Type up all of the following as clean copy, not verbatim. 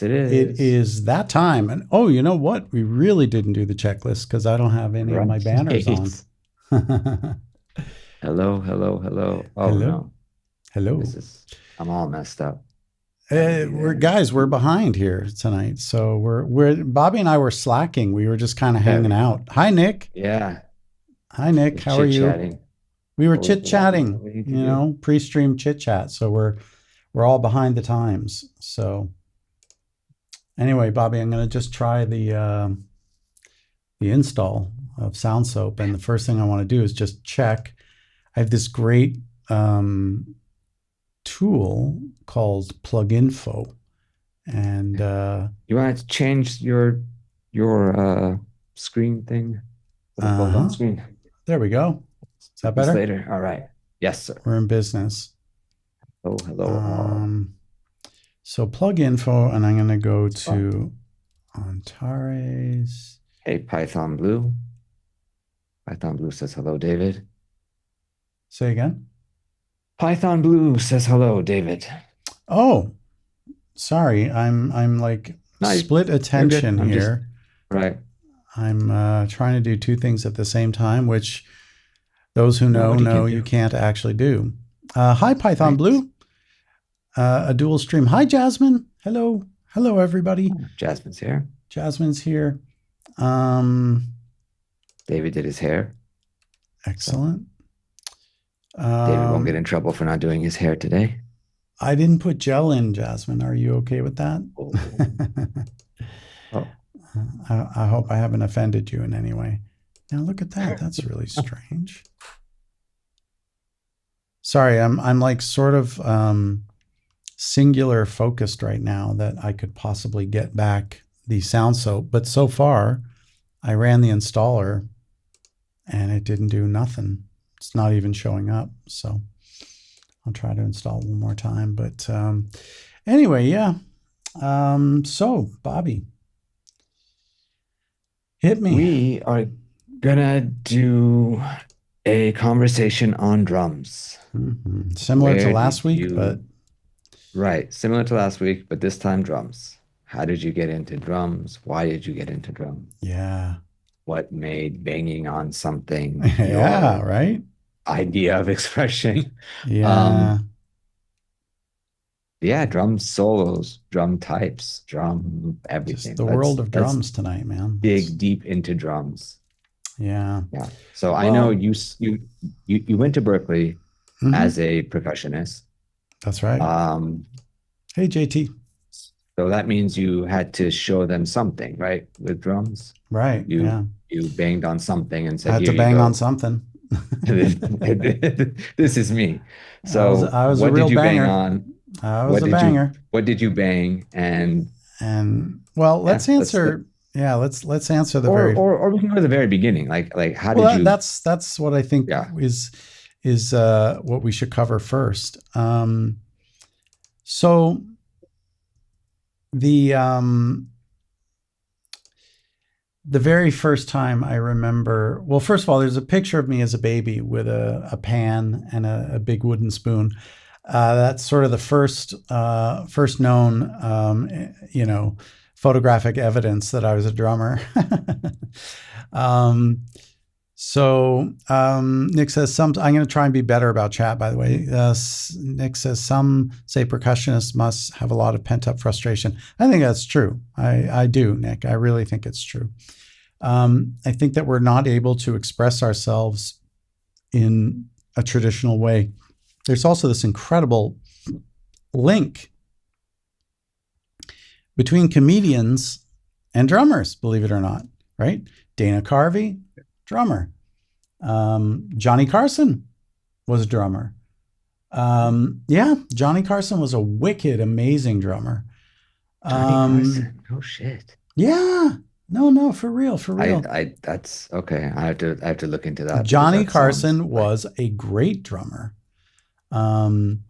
Yes, it It is. is that time. And oh, you know what? We really didn't do the checklist because I don't have any of my Right. banners on. Hello, hello, hello. Oh Hello. no. Hello. This is I'm all messed up. Gotta be We're there. guys, we're behind here tonight. So we're Bobby and I were slacking. We were just kind of Yeah, hanging out. Hi Nick. yeah. Hi Nick. Just How are you? chit-chatting. We were Always what chit-chatting, we need to do. pre-stream chit-chat. So we're all behind the times. So anyway, Bobby, I'm gonna just try the install of SoundSoap. And the first thing I want to do is just check. I have this great tool called Pluginfo. And You want to change your screen thing? What's it called on uh-huh. screen? There we go. Is Do that this better? later. All right. Yes, sir. We're in business. Oh, hello all. Um, so plug info, and I'm going to go It's fun. to Antares. Hey, Python Blue. Python Blue says hello, David. Say again. Python Blue says hello, David. Oh, sorry. I'm like No, split you're good. attention I'm just here. right. I'm trying to do two things at the same time, which those who know Nobody can know you do. can't actually do. Hi, Python Right. Blue. A dual stream. Hi, Jasmine. Hello. Hello, everybody. Oh, Jasmine's here. Jasmine's here. Um, David did his hair. So Excellent. David won't get Um, in trouble for not doing his hair today. I didn't put gel in, Jasmine. Are you okay with that? Oh, oh, I hope I haven't offended you in any way. Now look at that. That's really strange. Sorry, I'm like sort of singular focused right now that I could possibly get back the sound soap, but so far I ran the installer and it didn't do nothing. It's not even showing up. So I'll try to install it one more time. But anyway, yeah. So Bobby, hit me. we are gonna do a conversation on drums. Similar to Where last did week, but you, right, similar to last week, but this time drums. How did you get into drums? Why did you get into drums? yeah. What made banging on something Yeah, your right? idea of expression? Yeah. Um, yeah, drum solos, drum types, drum Just everything. the world of Let's drums tonight, man. dig deep into drums. Yeah. Yeah. So I know Well, you went to Berkeley mhm, as a percussionist. that's right. Um, Hey, JT. so that means you had to show them something, right? With drums. Right. You Yeah. you banged on something and I said, had "Here to you bang on go. something. This is me." I was So I was a what real did you bang banger. on? I was What a did you banger. what did you bang? And And well, yeah, let's answer. Yeah, let's answer the very or we can go to the very beginning. Like how well. did you? That's what I think Yeah. is what we should cover first. So the um, the very first time I remember, well, first of all, there's a picture of me as a baby with a pan and a big wooden spoon. That's sort of the first known, photographic evidence that I was a drummer. um, Nick says some. I'm going to try and be better about chat. By the way, Nick says some say percussionists must have a lot of pent up frustration. I think that's true. I do, Nick. I really think it's true. I think that we're not able to express ourselves in a traditional way. There's also this incredible link between comedians and drummers, believe it or not, right? Dana Carvey, drummer. Johnny Carson was a drummer. Yeah, Johnny Carson was a wicked, amazing drummer. Johnny Carson. Oh shit. Yeah, no, for real, for real. I that's okay. I have to look into that because Johnny that sounds Carson like was a great drummer. Um,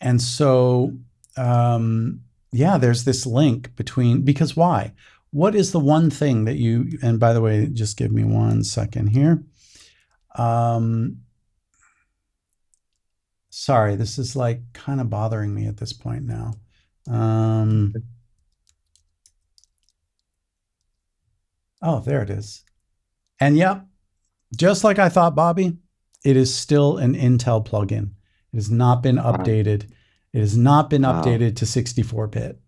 and so, yeah, there's this link between, because why? What is the one thing that you, and by the way, just give me 1 second here. Sorry, this is like kind of bothering me at this point now. Oh, there it is. And yep, just like I thought, Bobby, it is still an Intel plugin. It has not been Wow. updated. It has not been Wow. updated to 64-bit.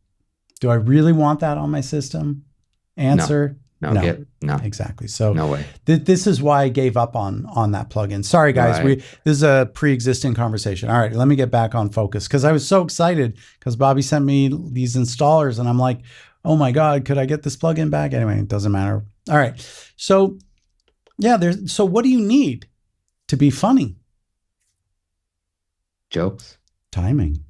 Do I really want that on my system? No. Answer, No, no. no. Exactly. So No way. this is why I gave up on that plugin. Sorry, guys. Right. This is a pre-existing conversation. All right, let me get back on focus because I was so excited because Bobby sent me these installers, and I'm like, oh my god, could I get this plugin back? Anyway, it doesn't matter. All right. So yeah, there's. So what do you need to be funny? Jokes. Timing.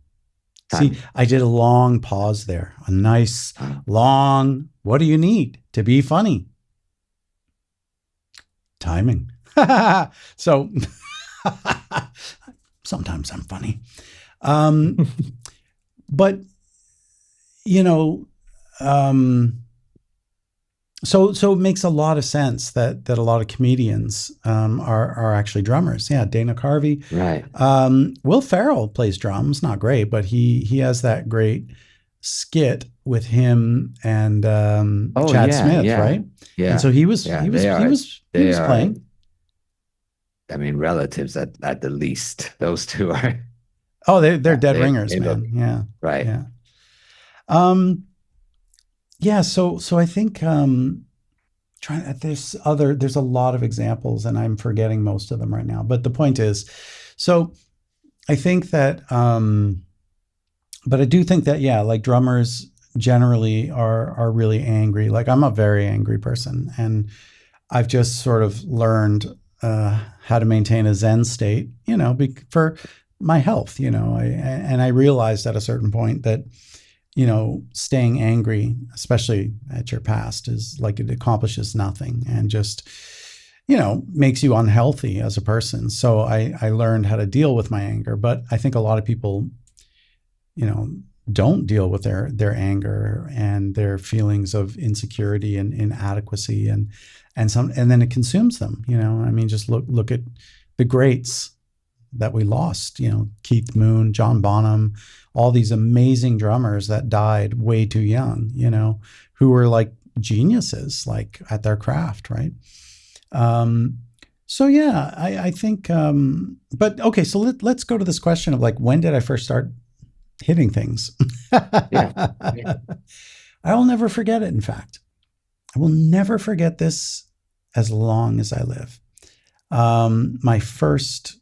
See, Timing. I did a long pause there. A nice long. What do you need to be funny? Timing. So sometimes I'm funny. But you know, um, so it makes a lot of sense that a lot of comedians are actually drummers. Yeah, Dana Carvey. Right. Will Ferrell plays drums, not great, but he has that great skit with him and Oh Chad yeah, Smith, yeah, right? And yeah, so he was yeah. he was he was he They was are. playing. I mean, relatives at the least. Those two are. Oh, they're Yeah, dead ringers, they look man. Yeah, right. yeah. Um, yeah. So I think trying there's a lot of examples, and I'm forgetting most of them right now. But the point is, so I think that but I do think that yeah, like drummers generally are really angry. Like I'm a very angry person, and I've just sort of learned how to maintain a Zen state, for my health. And I realized at a certain point that staying angry, especially at your past, is like it accomplishes nothing and just makes you unhealthy as a person. So I learned how to deal with my anger, but I think a lot of people you know don't deal with their anger and their feelings of insecurity and inadequacy and then it consumes them. I mean, just look at the greats that we lost, Keith Moon, John Bonham, all these amazing drummers that died way too young, who were like geniuses, like at their craft, right? So yeah, I think but okay, so let's go to this question of like, when did I first start hitting things? Yeah. Yeah. I will never forget it. In fact, I will never forget this as long as I live. My first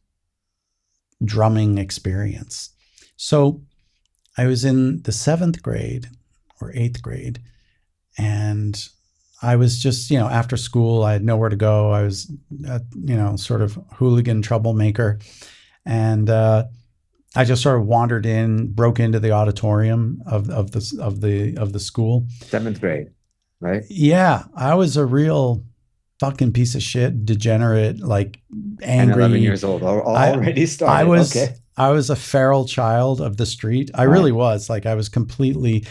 drumming experience. So I was in the 7th grade or 8th grade, and I was just, after school, I had nowhere to go. I was, sort of hooligan troublemaker. And I just sort of wandered in, broke into the auditorium of the school. 7th grade, right? Yeah, I was a real fucking piece of shit, degenerate, like And 11 angry. years old I already I started. was Okay. I was a feral child of the street. I really Right. was. Like I was completely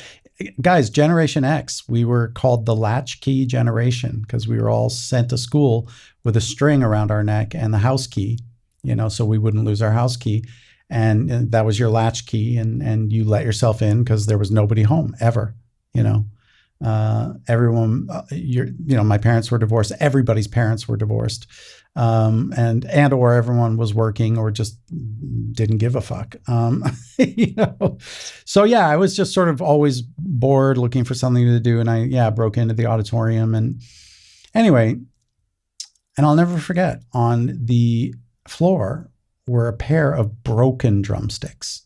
guys, Generation X, we were called the latchkey generation because we were all sent to school with a string around our neck and the house key, so we wouldn't lose our house key. And that was your latch key, and you let yourself in because there was nobody home ever, everyone, my parents were divorced. Everybody's parents were divorced. Or everyone was working or just didn't give a fuck. So yeah, I was just sort of always bored looking for something to do. And I broke into the auditorium, and anyway, and I'll never forget, on the floor were a pair of broken drumsticks.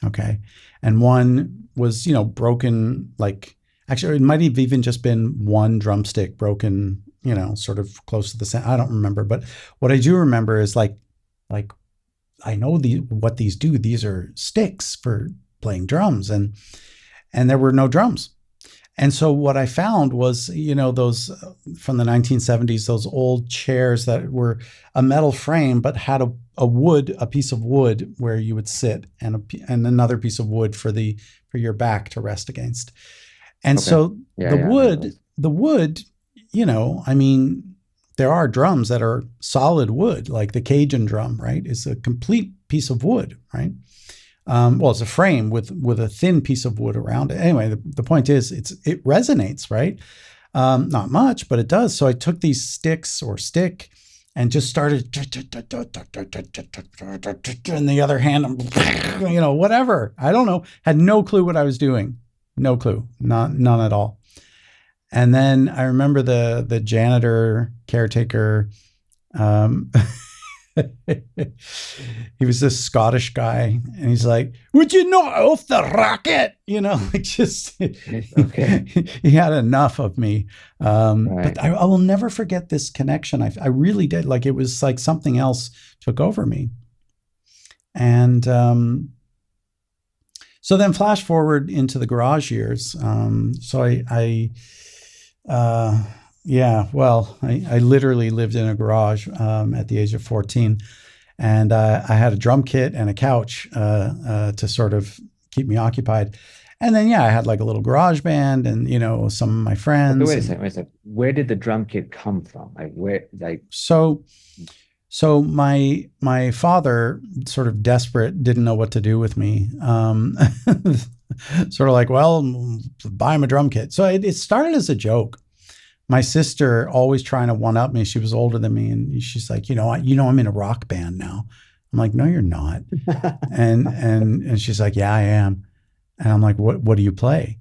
Okay. And one was, broken, like, actually, it might have even just been one drumstick broken, sort of close to the center. I don't remember. But what I do remember is like I know what these do. These are sticks for playing drums, and there were no drums. And so what I found was, those from the 1970s, those old chairs that were a metal frame but had a piece of wood where you would sit, and another piece of wood for your back to rest against. And Okay. so Yeah, the yeah, I remember wood, those. I mean, there are drums that are solid wood, like the Cajun drum, right? It's a complete piece of wood, right? Well, it's a frame with a thin piece of wood around it. Anyway, the point is, it resonates, right? Not much, but it does. So I took these sticks or stick and just started in the other hand, whatever. I don't know. Had no clue what I was doing. No clue. None at all. And then I remember the janitor caretaker. Um, he was this Scottish guy, and he's like, "Would you not off the rocket?" Like just Okay. he had enough of me. But Right. I will never forget this connection. I really did. Like it was like something else took over me. And so then flash forward into the garage years. So uh, yeah, well, I literally lived in a garage at the age of 14. And I had a drum kit and a couch to sort of keep me occupied. And then, yeah, I had like a little garage band and, some of my Okay, friends. wait a And second, wait a second. Where did the drum kit come from? Like where, like, so, so my father, sort of desperate, didn't know what to do with me. Sort of like, well, buy him a drum kit. So it started as a joke. My sister always trying to one up me. She was older than me, and she's like, I'm in a rock band now. I'm like, no, you're not. And she's like, yeah, I am. And I'm like, what do you play?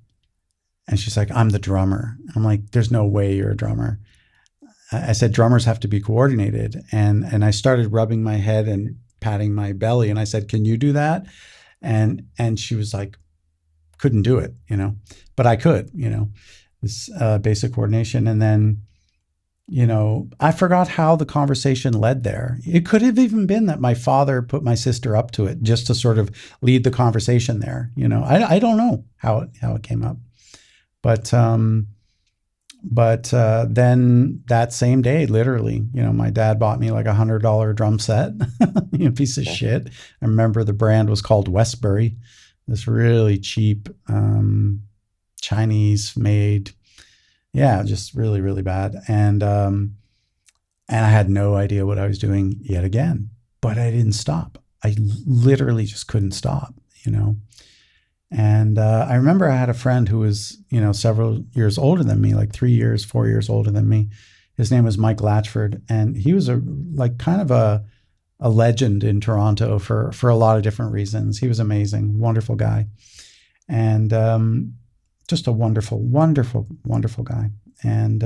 And she's like, I'm the drummer. I'm like, there's no way you're a drummer. I said, drummers have to be coordinated. And I started rubbing my head and patting my belly. And I said, can you do that? And she was like, couldn't do it, but I could, this basic coordination. And then, I forgot how the conversation led there. It could have even been that my father put my sister up to it just to sort of lead the conversation there. I don't know how it came up, but then that same day, literally, my dad bought me like $100 drum set, piece of okay. shit. I remember the brand was called Westbury, this really cheap Chinese made, yeah, just really, really bad. And I had no idea what I was doing yet again, but I didn't stop. I literally just couldn't stop, And I remember I had a friend who was, several years older than me, like 3 years, 4 years older than me. His name was Mike Latchford, and he was kind of a legend in Toronto for a lot of different reasons. He was amazing, wonderful guy, and just a wonderful, wonderful, wonderful guy. And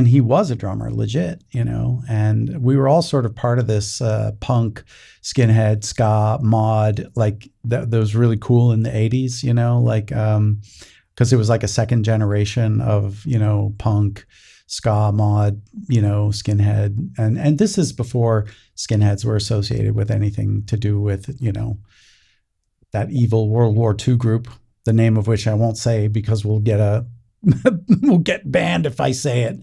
he was a drummer, legit, And we were all sort of part of this punk, skinhead, ska, mod, like that was really cool in the '80s, because it was like a second generation of punk, ska, mod, skinhead, and this is before skinheads were associated with anything to do with that evil World War II group, the name of which I won't say because we'll get we'll get banned if I say it.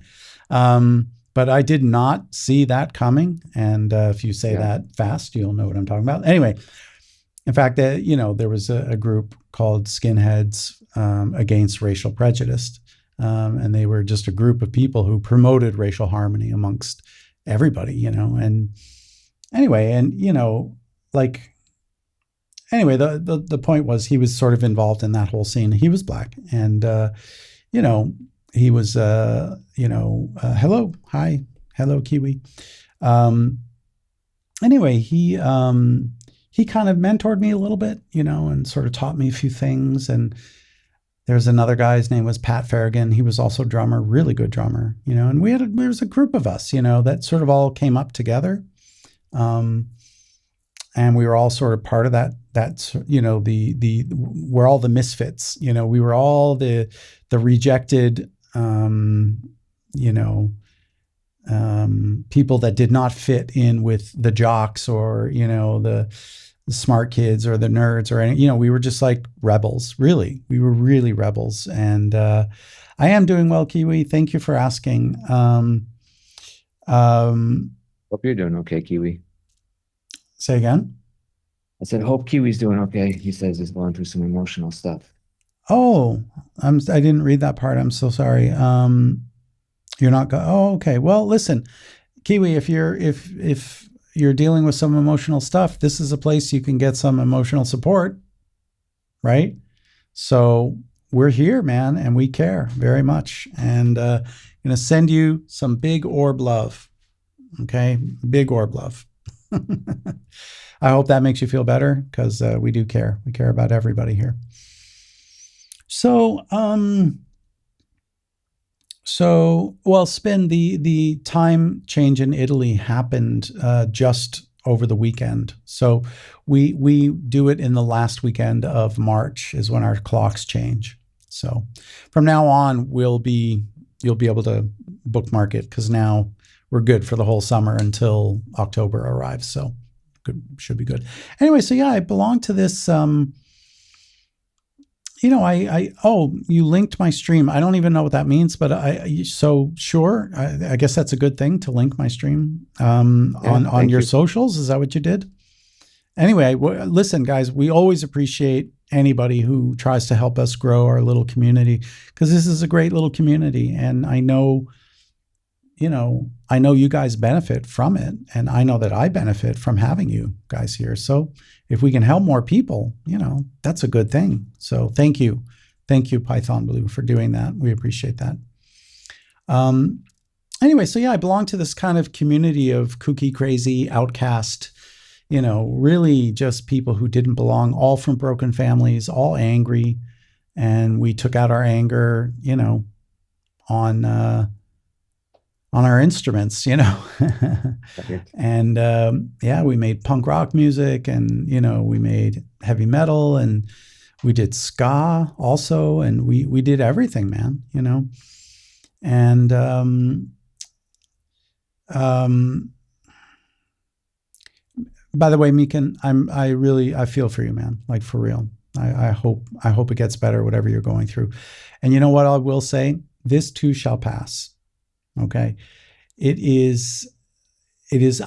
But I did not see that coming. And if you say Yeah. that fast, you'll know what I'm talking about. Anyway, in fact, there was a group called Skinheads Against Racial Prejudice. And they were just a group of people who promoted racial harmony amongst everybody, And anyway, and, anyway, the point was he was sort of involved in that whole scene. He was black, and he was hello, hi, hello, Kiwi. Anyway, he kind of mentored me a little bit, and sort of taught me a few things. And there's another guy, his name was Pat Farragon. He was also a drummer, really good drummer, And there was a group of us, that sort of all came up together. And we were all sort of part of that we're all the misfits, we were all the rejected, people that did not fit in with the jocks or, the smart kids or the nerds or any, we were just like rebels, really. We were really rebels. And I am doing well, Kiwi. Thank you for asking. Hope you're doing okay, Kiwi. Say again? I said, hope Kiwi's doing okay. He says he's going through some emotional stuff. Oh, I didn't read that part. I'm so sorry. You're not oh, okay. Well, listen, Kiwi, if you're dealing with some emotional stuff, this is a place you can get some emotional support, right? So we're here, man, and we care very much. And I'm going to send you some big orb love. Okay, big orb love. I hope that makes you feel better because we do care. We care about everybody here. So, well, Spin, the time change in Italy happened just over the weekend. So we do it in the last weekend of March is when our clocks change. So from now on, you'll be able to bookmark it because now we're good for the whole summer until October arrives. So good, should be good. Anyway, so yeah, I belong to this. Oh, you linked my stream. I don't even know what that means, but so sure. I guess that's a good thing to link my stream Yeah, on thank your you. socials. Is that what you did? Anyway, listen, guys, we always appreciate anybody who tries to help us grow our little community because this is a great little community, and I know you guys benefit from it, and I know that I benefit from having you guys here. So if we can help more people, that's a good thing. So thank you. Thank you, Python Blue, for doing that. We appreciate that. Anyway, so yeah, I belong to this kind of community of kooky, crazy, outcast, really just people who didn't belong, all from broken families, all angry. And we took out our anger, on our instruments, Right. and yeah, we made punk rock music, and we made heavy metal, and we did ska also, and we did everything, man, and by the way, Meekin, I feel for you, man, like for real. I hope it gets better, whatever you're going through. And you know what I will say? This too shall pass. Okay. It is,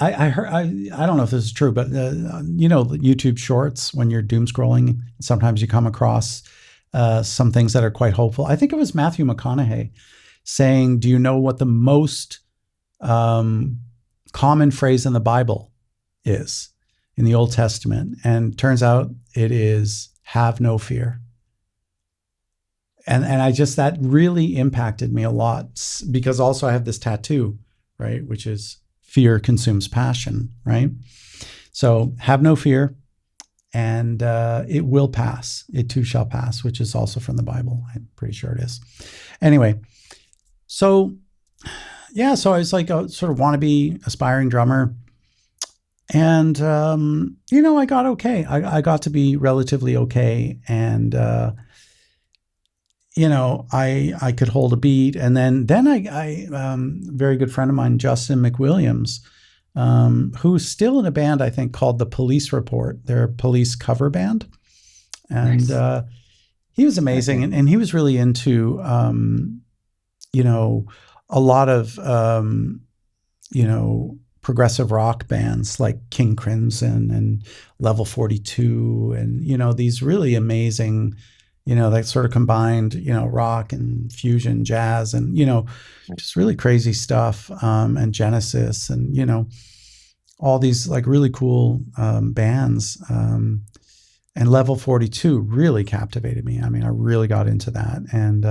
I heard, I don't know if this is true, but YouTube shorts, when you're doom scrolling, sometimes you come across some things that are quite hopeful. I think it was Matthew McConaughey saying, do you know what the most common phrase in the Bible is in the Old Testament? And turns out it is have no fear. And that really impacted me a lot because also I have this tattoo, right? Which is fear consumes passion, right? So have no fear, and it will pass. It too shall pass, which is also from the Bible. I'm pretty sure it is. Anyway, so yeah, so I was like a sort of wannabe aspiring drummer. And, I got okay. I got to be relatively okay. And, I could hold a beat. And then I very good friend of mine, Justin McWilliams, who's still in a band, I think, called The Police Report. They're a police cover band. And Nice. he was amazing. Okay. And he was really into, a lot of, progressive rock bands like King Crimson and Level 42 and, these really amazing, that sort of combined, rock and fusion jazz and, just really crazy stuff. And Genesis and, all these like really cool bands. And Level 42 really captivated me. I mean, I really got into that. And,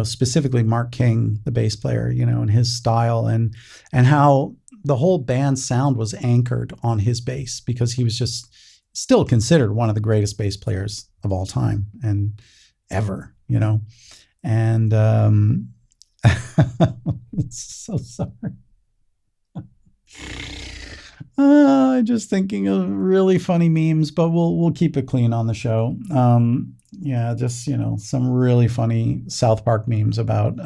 specifically Mark King, the bass player, and his style and how the whole band's sound was anchored on his bass because he was just still considered one of the greatest bass players of all time and ever, and so sorry. Just thinking of really funny memes, but we'll keep it clean on the show. Yeah, just some really funny South Park memes about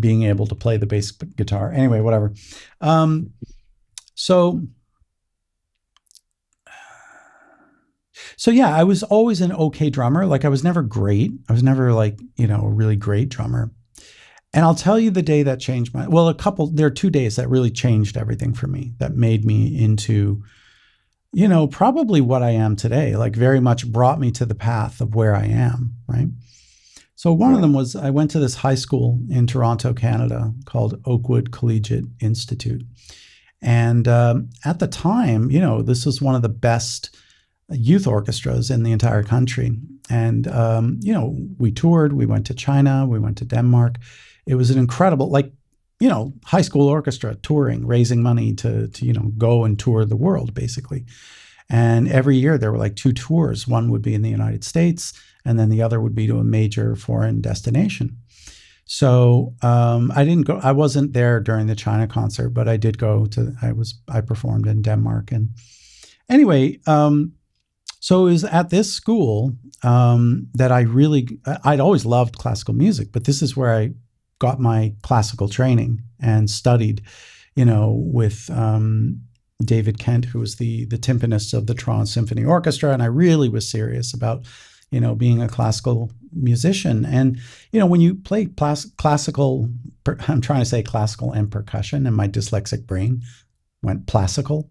being able to play the bass guitar. Anyway, whatever. So yeah, I was always an okay drummer. Like I was never great. I was never like, a really great drummer. And I'll tell you the day that changed there are 2 days that really changed everything for me, that made me into, probably what I am today, like very much brought me to the path of where I am, right? So one of Right. them was I went to this high school in Toronto, Canada called Oakwood Collegiate Institute. And at the time, this was one of the best youth orchestras in the entire country. And we toured. We went to China. We went to Denmark. It was an incredible, like, high school orchestra touring, raising money to go and tour the world, basically. And every year there were like 2 tours. One would be in the United States, and then the other would be to a major foreign destination. So I didn't go. I wasn't there during the China concert, but I did go to. I performed in Denmark, and anyway, so it was at this school that I'd always loved classical music, but this is where I got my classical training and studied, with David Kent, who was the timpanist of the Toronto Symphony Orchestra, and I really was serious about being a classical musician. And, when you play classical, I'm trying to say classical and percussion, and my dyslexic brain went classical.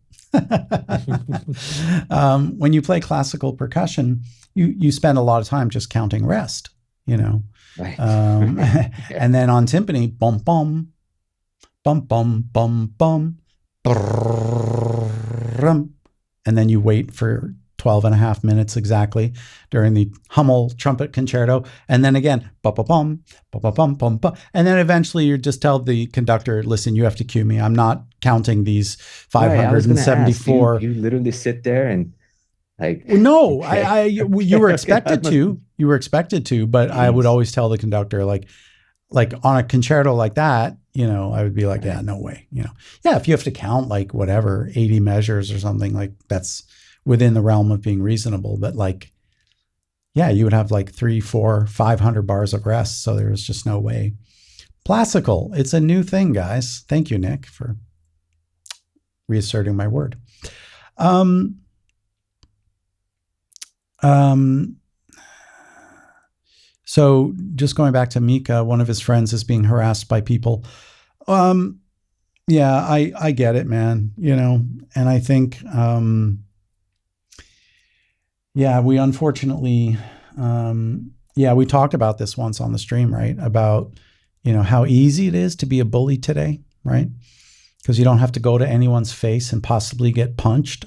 When you play classical percussion, you spend a lot of time just counting rest, Right. and then on timpani, bum, bum, bum, bum, bum, bum, brrrrum, and then you wait for 12 and a half minutes exactly during the Hummel trumpet concerto. And then again, ba-ba-bum, ba-ba-bum, bum, bum. And then eventually you just tell the conductor, listen, you have to cue me. I'm not counting these Right. I was going to ask, 574. you literally sit there and like, No, okay. you were expected That to. You were expected to, but I would Jeez. always tell the conductor, like on a concerto like that, I would be like, yeah, Right. no way. Yeah, if you have to count like whatever 80 measures or something, like that's within the realm of being reasonable. But like, yeah, you would have like 3, 4, 500 bars of rest. So there was just no way. Classical, it's a new thing, guys. Thank you, Nick, for reasserting my word. So just going back to Mika, one of his friends is being harassed by people. Yeah, I get it, man. And I think, yeah, we unfortunately, we talked about this once on the stream, right? About, how easy it is to be a bully today, right? Because you don't have to go to anyone's face and possibly get punched.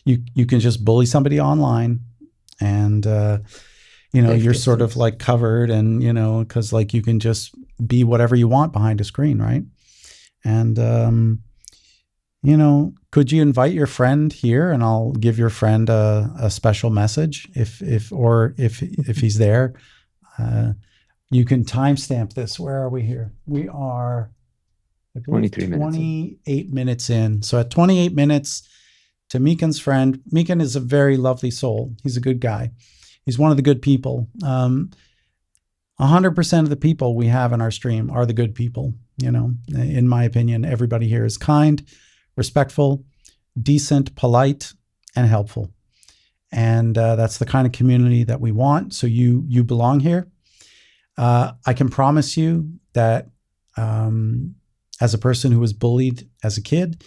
You can just bully somebody online, and you're sort of like covered, and because like you can just be whatever you want behind a screen, right? And could you invite your friend here, and I'll give your friend a special message if he's there. You can timestamp this. Where are we here? We are, I believe, 23 minutes. 28 minutes in. So at 28 minutes, to Meekan's friend. Meekan is a very lovely soul. He's a good guy. He's one of the good people. 100% of the people we have in our stream are the good people. In my opinion, everybody here is kind, respectful, decent, polite, and helpful. And that's the kind of community that we want. So you belong here. I can promise you that as a person who was bullied as a kid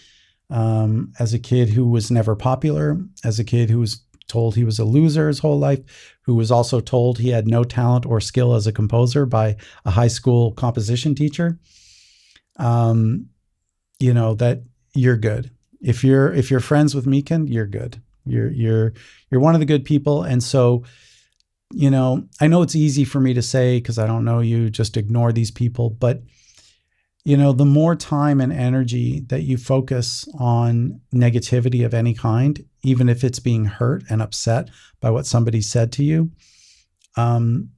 who was never popular, as a kid who was told he was a loser his whole life, who was also told he had no talent or skill as a composer by a high school composition teacher, that you're good. If you're friends with Meekan, you're good. You're one of the good people. And so, I know it's easy for me to say, because I don't know you, just ignore these people. But, the more time and energy that you focus on negativity of any kind, even if it's being hurt and upset by what somebody said to you, the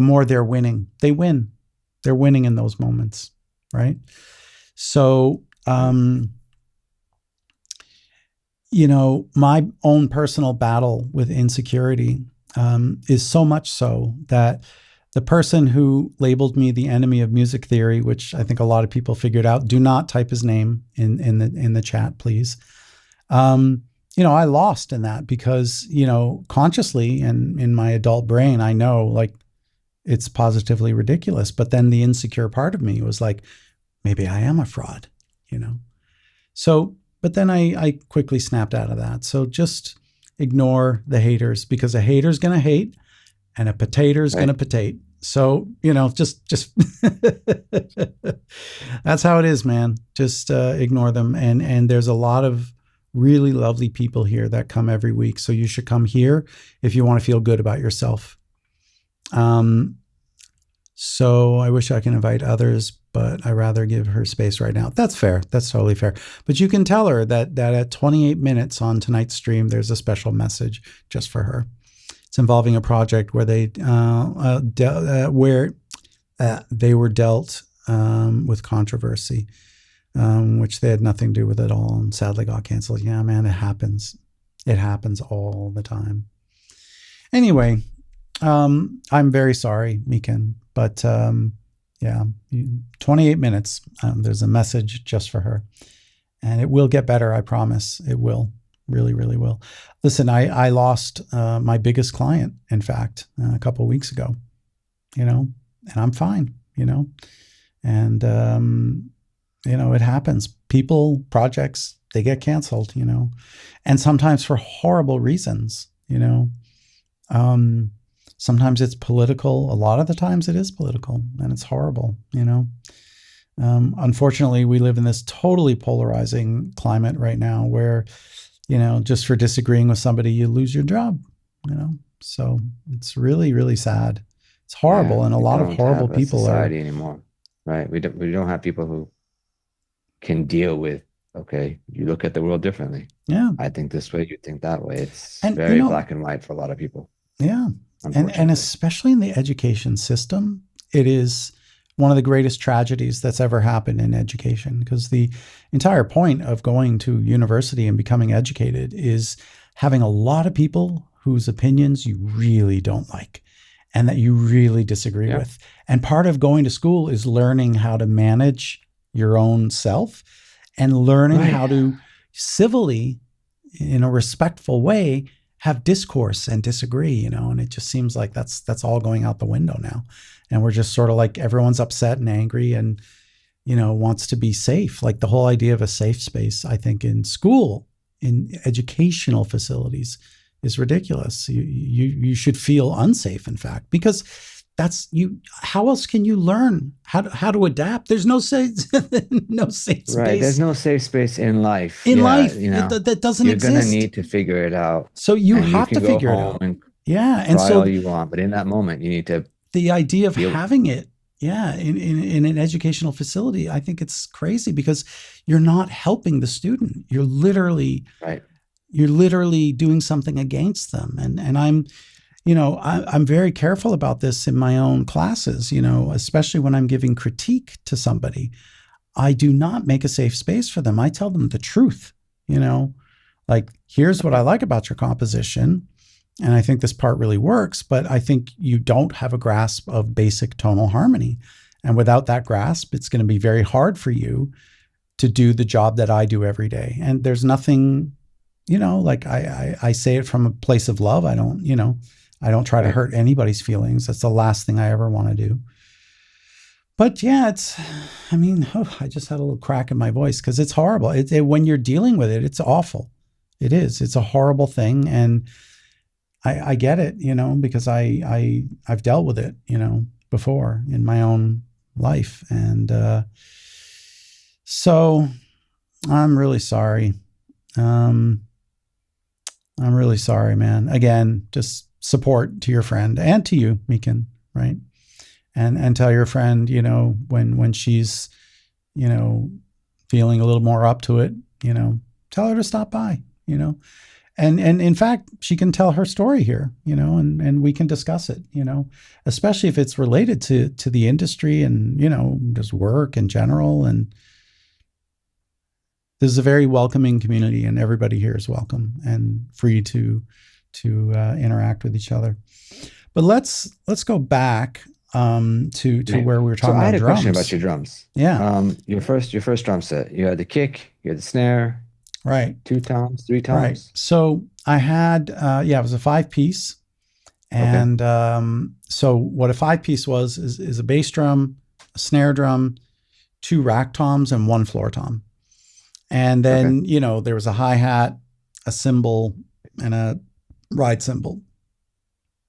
more they're winning. They win. They're winning in those moments, right? So, my own personal battle with insecurity is so much so that the person who labeled me the enemy of music theory, which I think a lot of people figured out, do not type his name in the chat, please. I lost in that because, consciously and in my adult brain, I know like it's positively ridiculous. But then the insecure part of me was like, maybe I am a fraud, So, but then I quickly snapped out of that. So just ignore the haters, because a hater's going to hate and a potato's Right. going to potate. So, just that's how it is, man. Just ignore them. And there's a lot of really lovely people here that come every week. So you should come here if you want to feel good about yourself. Um, so I wish I can invite others, but I rather give her space right now. That's fair. That's totally fair. But you can tell her that at 28 minutes on tonight's stream, there's a special message just for her. It's involving a project where they were dealt with controversy, which they had nothing to do with at all, and sadly got canceled. Yeah, man, it happens. It happens all the time. Anyway, I'm very sorry, Mikan, but yeah, 28 minutes. There's a message just for her, and it will get better. I promise. It will. Really, really will. Listen, I lost my biggest client, in fact, a couple of weeks ago. And I'm fine. And it happens. People, projects, they get canceled. And sometimes for horrible reasons. Sometimes it's political. A lot of the times it is political, and it's horrible. Unfortunately, we live in this totally polarizing climate right now where, just for disagreeing with somebody, you lose your job, So it's really, really sad. It's horrible. Yeah, and a we lot of don't horrible have a people are, society anymore, right? We don't have people who can deal with, okay, you look at the world differently. yeah. I think this way, you think that way. It's And, very black and white for a lot of people, yeah. And unfortunately. especially in the education system, it is one of the greatest tragedies that's ever happened in education, because the entire point of going to university and becoming educated is having a lot of people whose opinions you really don't like and that you really disagree Yeah, with. And part of going to school is learning how to manage your own self and learning right. how to civilly, in a respectful way, have discourse and disagree, and it just seems like that's all going out the window now. And we're just sort of like, everyone's upset and angry and, wants to be safe. Like the whole idea of a safe space, I think, in school, in educational facilities, is ridiculous. You should feel unsafe, in fact, because that's you. How else can you learn how to adapt? There's no safe no safe Right. There's space no safe space in life. in Yeah, life. That doesn't you're gonna exist. need to figure it out. So you And you have to can go figure it home out. and Yeah, and cry all so you want, but in that moment, you need to the idea of deal with it. having it, yeah, in an educational facility, I think it's crazy, because you're not helping the student. Right. You're literally doing something against them. And I'm very careful about this in my own classes, especially when I'm giving critique to somebody. I do not make a safe space for them. I tell them the truth, like, here's what I like about your composition. And I think this part really works, but I think you don't have a grasp of basic tonal harmony. And without that grasp, it's going to be very hard for you to do the job that I do every day. And there's nothing, like I say it from a place of love. I don't try to Right. hurt anybody's feelings. That's the last thing I ever want to do. But yeah, I just had a little crack in my voice because it's horrible. When you're dealing with it, it's awful. It is. It's a horrible thing. And I get it, because I've dealt with it, before in my own life. And so I'm really sorry. I'm really sorry, man. Again, just support to your friend and to you, Meekin, right? And tell your friend, when she's, feeling a little more up to it, tell her to stop by, And in fact, she can tell her story here, and we can discuss it, especially if it's related to the industry and, just work in general. And this is a very welcoming community, and everybody here is welcome and free to interact with each other. But let's go back to where we were So talking I about had a drums. question about your drums. Yeah, Your first drum set. You had the kick, you had the snare, right. 2 toms, 3 Right. toms. So I had, it was a 5-piece. Okay. And so what a 5-piece is a bass drum, a snare drum, 2 rack toms, and 1 floor tom. And Okay. then, there was a hi-hat, a cymbal, and a ride cymbal,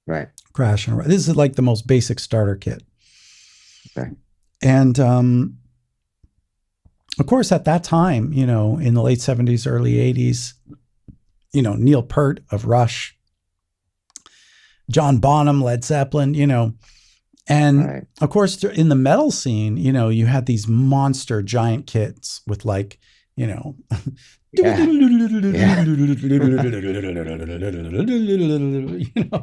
Right. crash and a ride. This is like the most basic starter kit. Okay. And of course, at that time, in the late 70s, early 80s, Neil Peart of Rush, John Bonham, Led Zeppelin, and Right. of course, in the metal scene, you had these monster giant kits with like, you know, Yeah. Yeah. you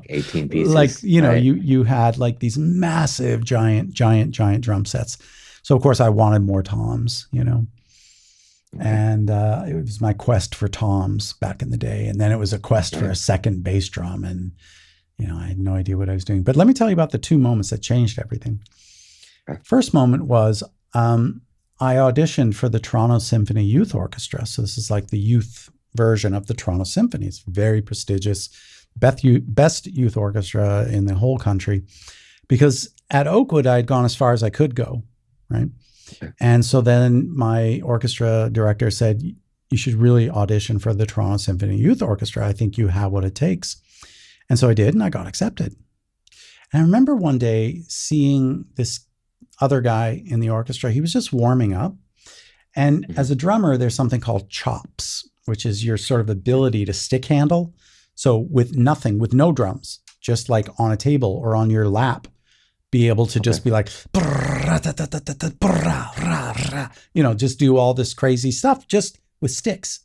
18 like, pieces. Right. you had like these massive, giant drum sets. So of course, I wanted more toms, Okay. and it was my quest for toms back in the day, and then it was a quest for Right. a second bass drum, and I had no idea what I was doing. But let me tell you about the two moments that changed everything. Okay. First moment was I auditioned for the Toronto Symphony Youth Orchestra. So this is like the youth version of the Toronto Symphony. It's very prestigious, best youth orchestra in the whole country. Because at Oakwood, I had gone as far as I could go, right? Okay. And so then my orchestra director said, you should really audition for the Toronto Symphony Youth Orchestra. I think you have what it takes. And so I did, and I got accepted. And I remember one day seeing this other guy in the orchestra. He was just warming up. And Mhm. as a drummer, there's something called chops, which is your sort of ability to stick handle. So with nothing, with no drums, just like on a table or on your lap, be able to Okay. just be like, just do all this crazy stuff just with sticks.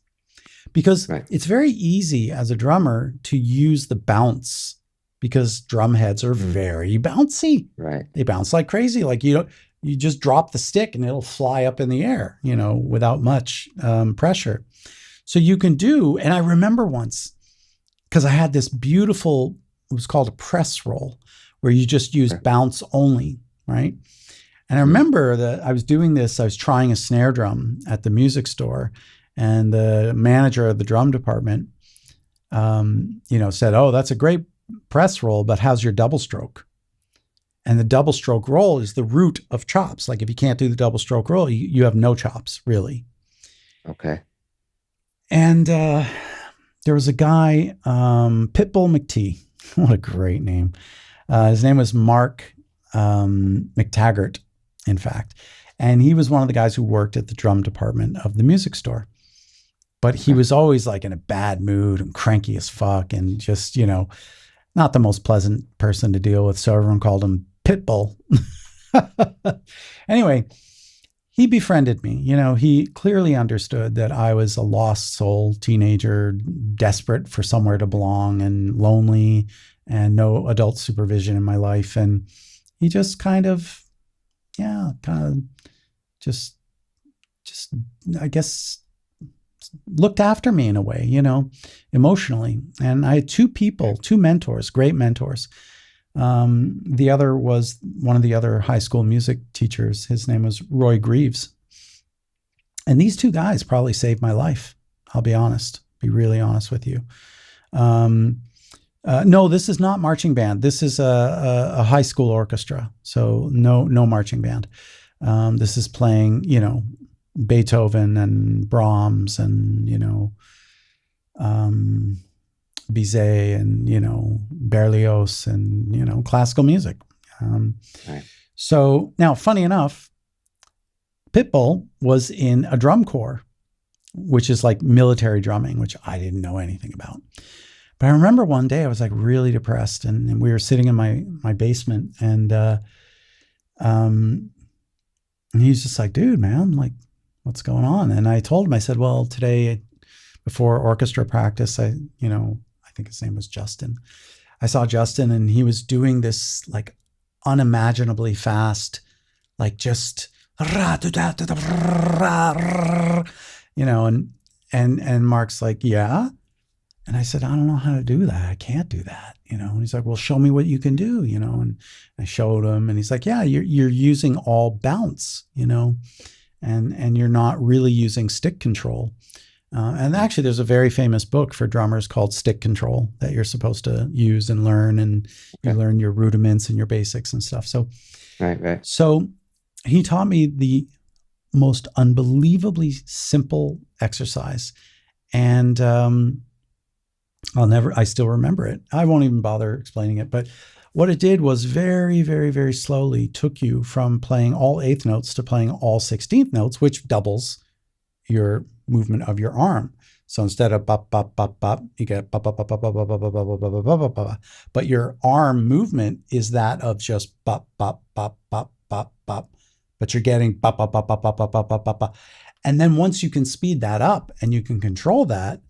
Because Right. it's very easy as a drummer to use the bounce because drum heads are very bouncy. Right. They bounce like crazy. Like you just drop the stick and it'll fly up in the air, without much pressure. So you can do, and I remember once, because I had this beautiful, it was called a press roll, where you just use Okay. bounce only, right? And I Mhm. remember that I was doing this, I was trying a snare drum at the music store, and the manager of the drum department, said, "Oh, that's a great press roll, but how's your double stroke?" And the double stroke roll is the root of chops. Like if you can't do the double stroke roll, you have no chops, really. Okay. And there was a guy, Pitbull McTee. What a great name. His name was Mark McTaggart, in fact. And he was one of the guys who worked at the drum department of the music store. But he Okay. was always like in a bad mood and cranky as fuck and just, not the most pleasant person to deal with. So everyone called him Pitbull. Anyway, he befriended me. He clearly understood that I was a lost soul teenager, desperate for somewhere to belong and lonely and no adult supervision in my life. And he just just, just, I guess, looked after me in a way, emotionally. And I had two mentors, great mentors. The other was one of the other high school music teachers. His name was Roy Greaves. And these two guys probably saved my life. I'll be honest, be really honest with you. No, this is not marching band. This is a high school orchestra. So no marching band. This is playing, Beethoven and Brahms and, Bizet and, Berlioz and, classical music. Right. So now, funny enough, Pitbull was in a drum corps, which is like military drumming, which I didn't know anything about. But I remember one day I was like really depressed and we were sitting in my basement and he's just like, dude, man, like, what's going on? And I told him, I said, well, today before orchestra practice, I think his name was Justin. I saw Justin and he was doing this like unimaginably fast, like just, and Mark's like, yeah. And I said, I don't know how to do that. I can't do that, And he's like, well, show me what you can do, And I showed him, and he's like, yeah, you're using all bounce, and you're not really using stick control. And actually, there's a very famous book for drummers called Stick Control that you're supposed to use and learn, and you Okay. learn your rudiments and your basics and stuff. So, Right. Right. so he taught me the most unbelievably simple exercise, and I still remember it. I won't even bother explaining it. But what it did was very, very, very slowly took you from playing all eighth notes to playing all 16th notes, which doubles your movement of your arm. So instead of bop, bop, bop, bop, you get bop, bop, bop, bop, bop, bop, bop, bop, bop, bop, bop, bop, bop. But your arm movement is that of just bop, bop, bop, bop, bop, bop. But you're getting bop, bop, bop, bop, bop, bop, bop, bop, bop, bop. And then once you can speed that up and you can control that,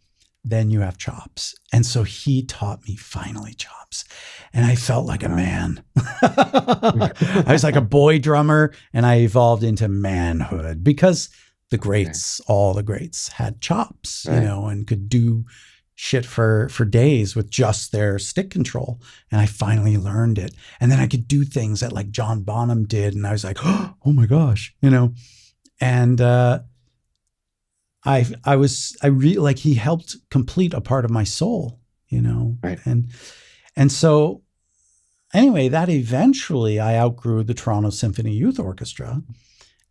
then you have chops. And so he taught me finally chops. And I felt like a man. I was like a boy drummer, and I evolved into manhood because the greats, all the greats had chops, Right. and could do shit for days with just their stick control. And I finally learned it. And then I could do things that like John Bonham did. And I was like, oh my gosh, and I really like, he helped complete a part of my soul, Right. and so anyway, that eventually I outgrew the Toronto Symphony Youth Orchestra.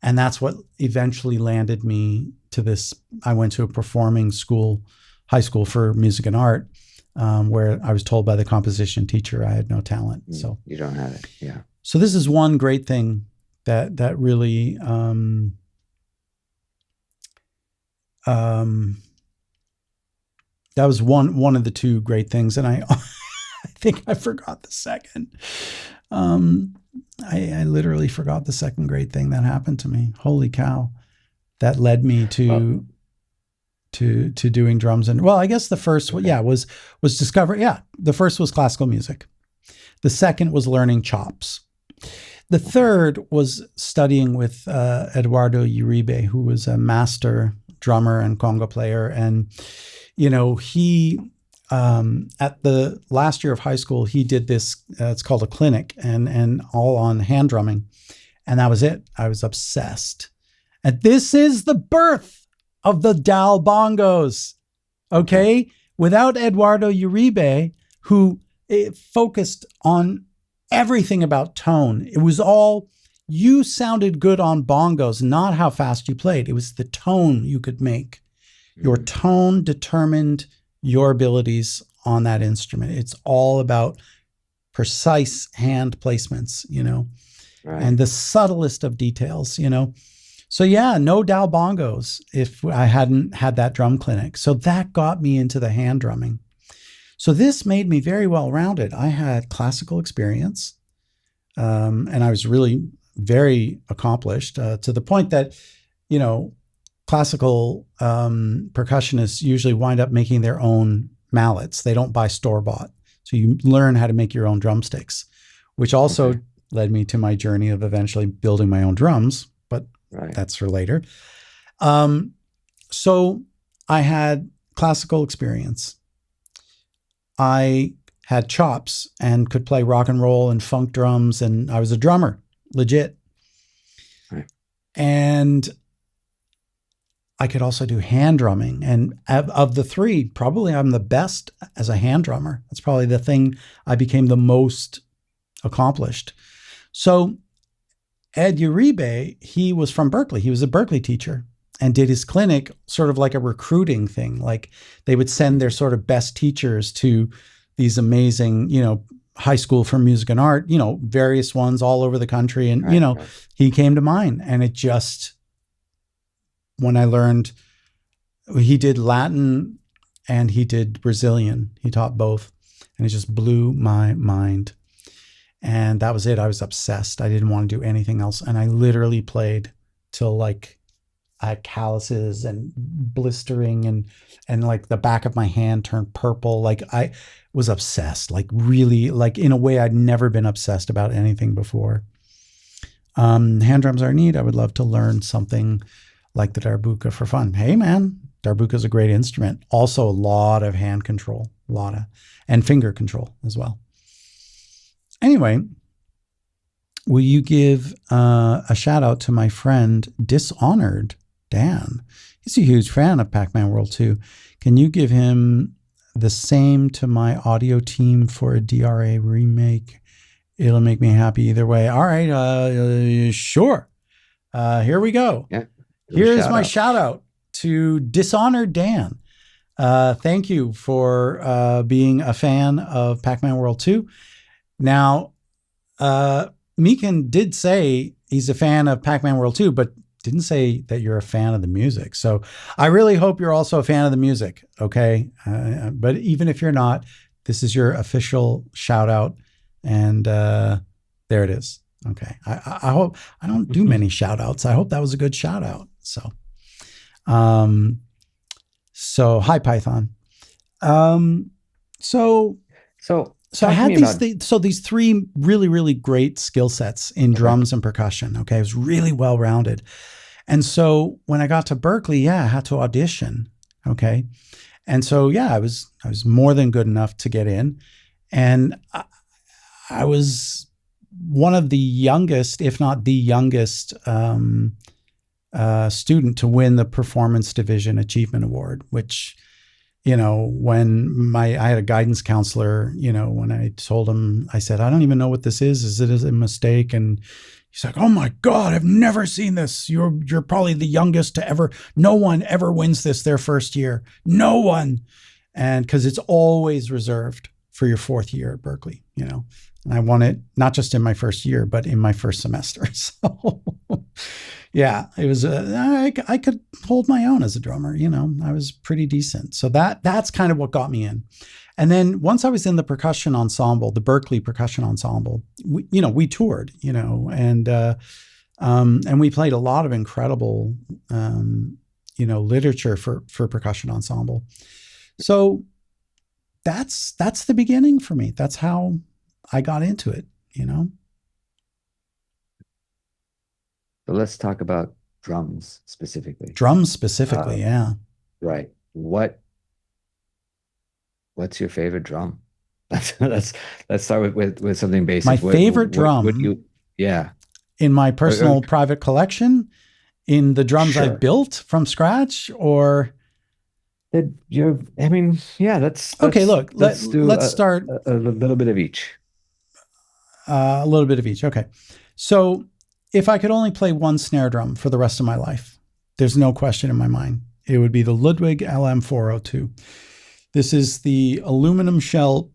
And that's what eventually landed me to this. I went to a performing school, high school for music and art, where I was told by the composition teacher I had no talent. So you don't have it. Yeah. So this is one great thing that really that was one of the two great things, and I I think I forgot the second. I literally forgot the second great thing that happened to me. Holy cow. That led me to doing drums. And well, I guess the first one, was discovery. Yeah. The first was classical music. The second was learning chops. The third was studying with Eduardo Uribe, who was a master drummer and conga player. And, he at the last year of high school, he did this, it's called a clinic, and all on hand drumming. And that was it. I was obsessed. And this is the birth of the DAW bongos. Okay. Without Eduardo Uribe, who focused on everything about tone, it was all, you sounded good on bongos, not how fast you played. It was the tone you could make. Your tone determined your abilities on that instrument. It's all about precise hand placements, Right. and the subtlest of details, So yeah, no DAW bongos if I hadn't had that drum clinic. So that got me into the hand drumming. So this made me very well rounded. I had classical experience, and I was really very accomplished to the point that, classical percussionists usually wind up making their own mallets. They don't buy store-bought. So you learn how to make your own drumsticks, which also led me to my journey of eventually building my own drums, but that's for later. So I had classical experience. I had chops and could play rock and roll and funk drums, and I was a drummer, legit. Right. And I could also do hand drumming. And of the three, probably I'm the best as a hand drummer. That's probably the thing I became the most accomplished. So Ed Uribe, he was from Berkeley. He was a Berkeley teacher and did his clinic sort of like a recruiting thing. Like they would send their sort of best teachers to these amazing, high school for music and art, various ones all over the country. And, he came to mine, and it just, when I learned, he did Latin and he did Brazilian. He taught both, and it just blew my mind. And that was it. I was obsessed. I didn't want to do anything else. And I literally played till like I had calluses and blistering and like the back of my hand turned purple. Like I was obsessed, like really, like in a way I'd never been obsessed about anything before. Hand drums are neat. I would love to learn something like the darbuka for fun. Hey man, darbuka is a great instrument. Also a lot of hand control, and finger control as well. Anyway, will you give a shout out to my friend Dishonored Dan? He's a huge fan of Pac-Man World 2. Can you give him the same to my audio team for a DRA remake? It'll make me happy either way. All right, sure. Here we go. Yeah. Here's my shout out to Dishonored Dan. Thank you for being a fan of Pac-Man World 2. Now, Meekin did say he's a fan of Pac-Man World 2, but didn't say that you're a fan of the music. So I really hope you're also a fan of the music. Okay. But even if you're not, this is your official shout out. And there it is. Okay. I hope I don't do many shout outs. I hope that was a good shout out. Um, so hi Python. Um, so So so I talk to had me about, these three really really great skill sets in okay. drums and percussion. Okay, it was really well rounded, and so when I got to Berkeley, yeah, I had to audition. Okay, and so yeah, I was more than good enough to get in, and I was one of the youngest, if not the youngest, student to win the Performance Division Achievement Award, which when I had a guidance counselor, when I told him, I said, I don't even know what this is. Is it a mistake? And he's like, oh my God, I've never seen this. You're probably the youngest to ever, no one ever wins this their first year. No one. And because it's always reserved for your fourth year at Berkeley, and I won it not just in my first year, but in my first semester. So yeah, it was. I could hold my own as a drummer. I was pretty decent. So that's kind of what got me in. And then once I was in the percussion ensemble, the Berkeley percussion ensemble, we toured, and we played a lot of incredible, literature for percussion ensemble. So that's the beginning for me. That's how I got into it. So let's talk about drums specifically. Drums specifically, Uh, yeah. right. What's your favorite drum? Let's let's start with something My basic. favorite What drum you yeah. in my Or, personal private collection, in the drums I've sure. built from scratch, or That you're I mean, yeah, okay, look, let's do let's start a little bit of each. a little bit of each. Okay. So if I could only play one snare drum for the rest of my life, there's no question in my mind. It would be the Ludwig LM402. This is the aluminum shell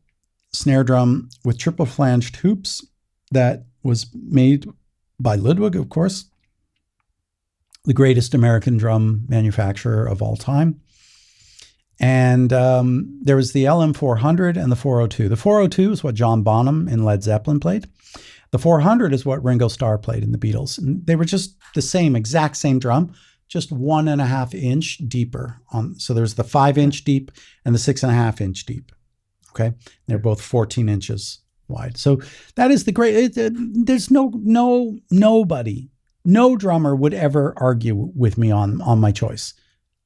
snare drum with triple flanged hoops that was made by Ludwig, of course, the greatest American drum manufacturer of all time. And there was the LM400 and the 402. The 402 is what John Bonham in Led Zeppelin played. The 400 is what Ringo Starr played in the Beatles. And they were just the exact same drum, just 1.5 inch deeper. So there's the 5 inch deep and the 6.5 inch deep. Okay. They're both 14 inches wide. So that is the great, there's nobody, no drummer would ever argue with me on my choice.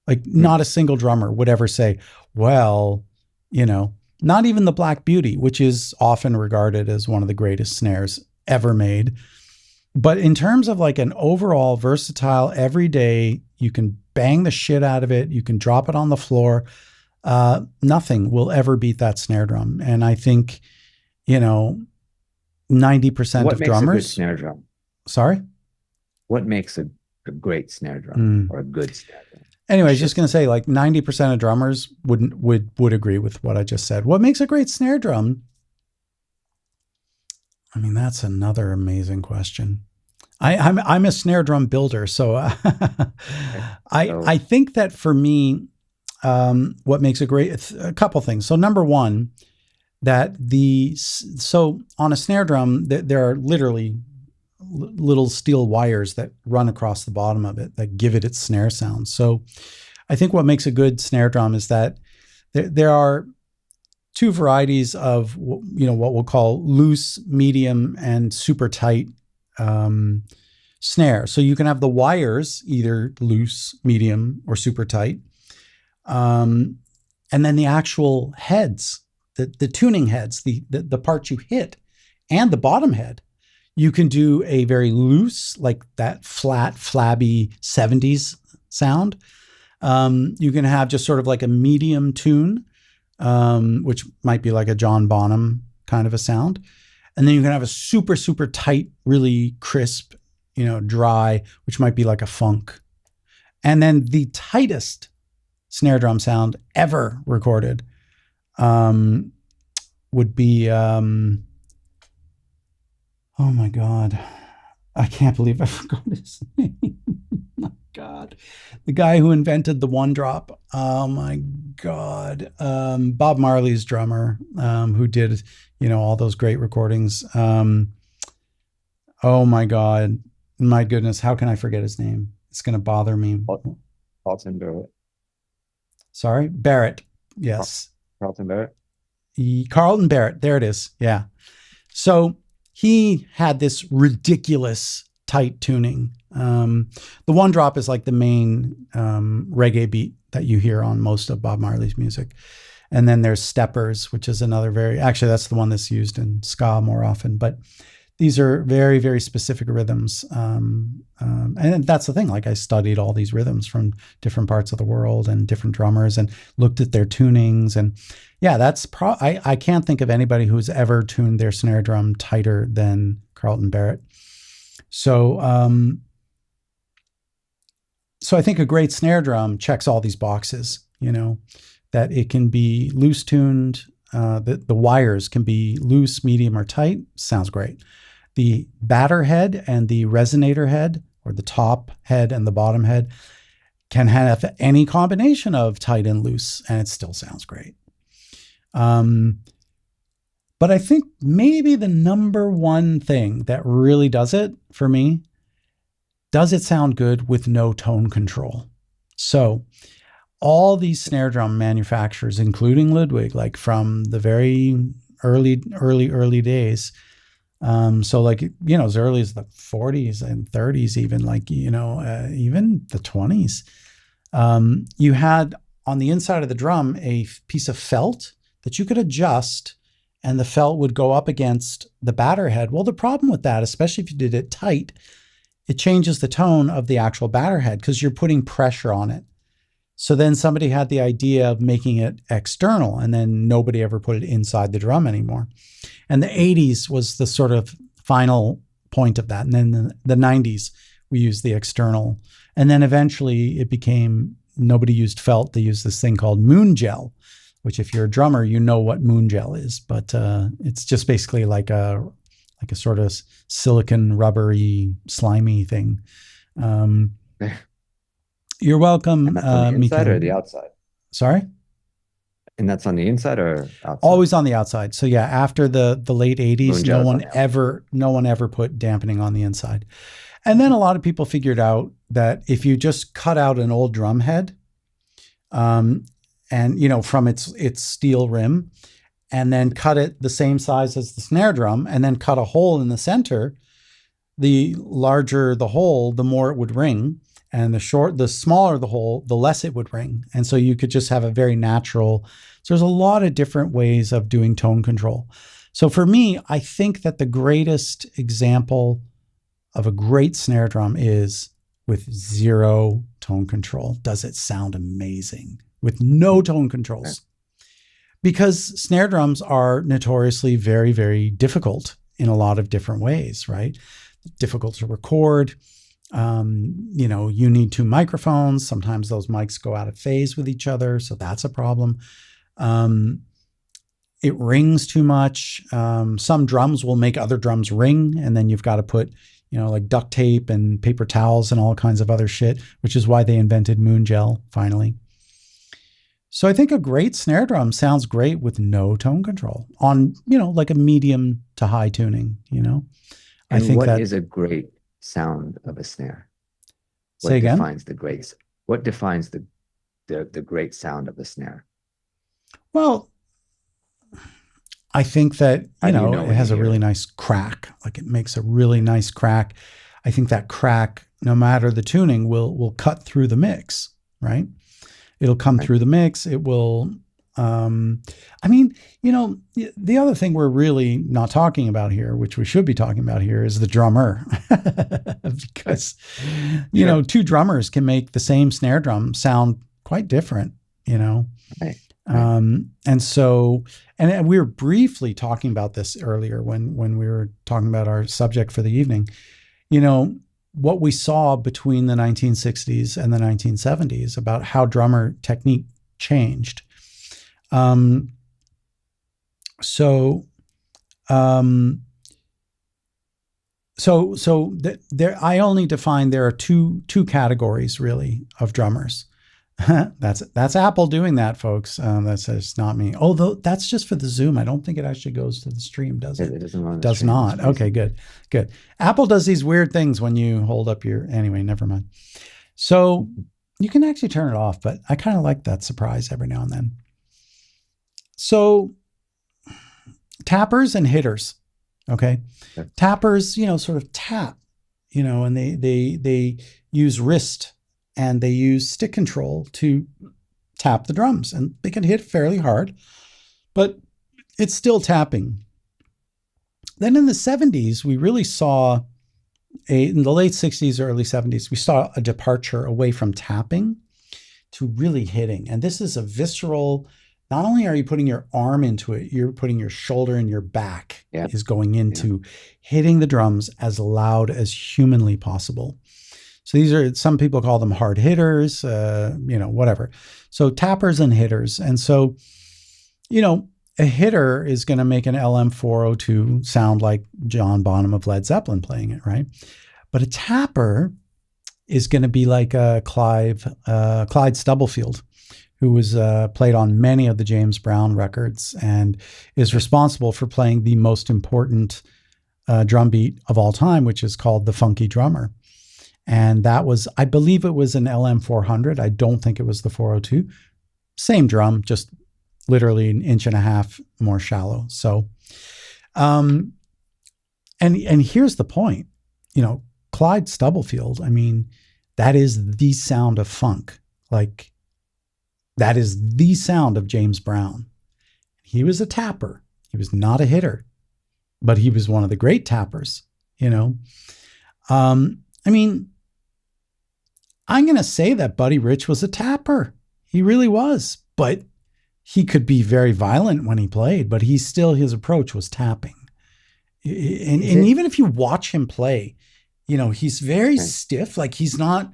Like Hmm. not a single drummer would ever say, well, not even the Black Beauty, which is often regarded as one of the greatest snares ever made. But in terms of like an overall versatile, everyday, you can bang the shit out of it, you can drop it on the floor. Nothing will ever beat that snare drum. And I think, 90% What of makes a good drummers, snare drum? sorry. What makes a great snare drum Mm. or a good snare drum? Anyway, I was Should just going to say like 90% of drummers would agree with what I just said. What makes a great snare drum? I mean, that's another amazing question. I'm a snare drum builder, so okay. So I think that for me, what makes a great, it's a couple things. So number one, so on a snare drum, there are literally little steel wires that run across the bottom of it that give it its snare sound. So I think what makes a good snare drum is that there are two varieties of what we'll call loose, medium, and super tight snare. So you can have the wires either loose, medium, or super tight, and then the actual heads, the tuning heads, the parts you hit, and the bottom head. You can do a very loose, like that flat, flabby 70s sound. You can have just sort of like a medium tune, which might be like a John Bonham kind of a sound. And then you can have a super, super tight, really crisp, dry, which might be like a funk. And then the tightest snare drum sound ever recorded um, would be, oh my God, I can't believe I forgot his name. My God, the guy who invented the one drop. Oh my God, Bob Marley's drummer, who did all those great recordings. Oh my God, my goodness, how can I forget his name? It's going to bother me. Carlton, Carlton Barrett. Sorry, Barrett. Car- Yes, Carlton Barrett. Carlton Barrett. There it is. Yeah. So he had this ridiculous tight tuning. The one drop is like the main reggae beat that you hear on most of Bob Marley's music. And then there's steppers, which is another actually, that's the one that's used in ska more often. But these are very, very specific rhythms. And that's the thing. Like, I studied all these rhythms from different parts of the world and different drummers and looked at their tunings. And yeah, I can't think of anybody who's ever tuned their snare drum tighter than Carlton Barrett. So, so I think a great snare drum checks all these boxes, that it can be loose tuned. The wires can be loose, medium, or tight. Sounds great. The batter head and the resonator head, or the top head and the bottom head, can have any combination of tight and loose, and it still sounds great. But I think maybe the number one thing that really does it for me, does it sound good with no tone control? So all these snare drum manufacturers, including Ludwig, like from the very early days, so like, as early as the 40s and 30s, even like, even the 20s, you had on the inside of the drum a piece of felt that you could adjust, and the felt would go up against the batter head. Well, the problem with that, especially if you did it tight, it changes the tone of the actual batter head because you're putting pressure on it. So then somebody had the idea of making it external, and then nobody ever put it inside the drum anymore. And the 80s was the sort of final point of that. And then the 90s, we used the external. And then eventually it became, nobody used felt. They used this thing called moon gel, which if you're a drummer, you know what moon gel is. But it's just basically like a sort of silicon rubbery, slimy thing. You're welcome. And that's on the inside Mika. or the outside? Sorry? And that's on the inside or outside? Always on the outside. So yeah, after the late 80s, Moon gel is on no one ever put dampening on the inside. And then a lot of people figured out that if you just cut out an old drum head, and from its steel rim, and then cut it the same size as the snare drum, and then cut a hole in the center, the larger the hole, the more it would ring. And the smaller the hole, the less it would ring. And so you could just have a very natural. So there's a lot of different ways of doing tone control. So for me, I think that the greatest example of a great snare drum is with zero tone control. Does it sound amazing with no tone controls? Because snare drums are notoriously very, very difficult in a lot of different ways, right? Difficult to record. You need two microphones. Sometimes those mics go out of phase with each other, so that's a problem. It rings too much. Some drums will make other drums ring, and then you've got to put, like duct tape and paper towels and all kinds of other shit, which is why they invented moon gel finally. So I think a great snare drum sounds great with no tone control on, like a medium to high tuning, And I think what that is a great sound of a snare? Say again? What defines the great sound of a snare? Well, I think that, How do you know it when has you a hear really it? nice crack. Like, it makes a really nice crack. I think that crack, no matter the tuning, will cut through the mix, right? It'll come Right. through the mix. It will, the other thing we're really not talking about here, which we should be talking about here, is the drummer. Because, Sure. two drummers can make the same snare drum sound quite different, Right. And so, and we were briefly talking about this earlier when we were talking about our subject for the evening. what we saw between the 1960s and the 1970s about how drummer technique changed. Um, so, um, there, I only define there are two categories really of drummers. That's Apple doing that, folks. That's not me. Although that's just for the Zoom. I don't think it actually goes to the stream, does it? It doesn't go on It the does stream. It's not. Okay, crazy. good, good. Apple does these weird things when you hold up your. Anyway, never mind. So you can actually turn it off, but I kind of like that surprise every now and then. So tappers and hitters. Okay, Okay. tappers, sort of tap, and they use wrist and they use stick control to tap the drums, and they can hit fairly hard, but it's still tapping. Then in the 70s, we really saw in the late 60s, early 70s, we saw a departure away from tapping to really hitting. And this is a visceral, not only are you putting your arm into it, you're putting your shoulder and your back Yeah. is going Yeah. into hitting the drums as loud as humanly possible. So these are, some people call them hard hitters, whatever. So tappers and hitters. And so, a hitter is going to make an LM402 sound like John Bonham of Led Zeppelin playing it, right? But a tapper is going to be like Clyde Stubblefield, who was played on many of the James Brown records and is responsible for playing the most important drum beat of all time, which is called the Funky Drummer. And that was, I believe it was an LM400. I don't think it was the 402. Same drum, just literally an inch and a half more shallow. So, and here's the point, Clyde Stubblefield, I mean, that is the sound of funk. Like, that is the sound of James Brown. He was a tapper. He was not a hitter, but he was one of the great tappers, I mean, I'm going to say that Buddy Rich was a tapper. He really was, but he could be very violent when he played, but his approach was tapping. And even if you watch him play, he's very stiff. Like there's not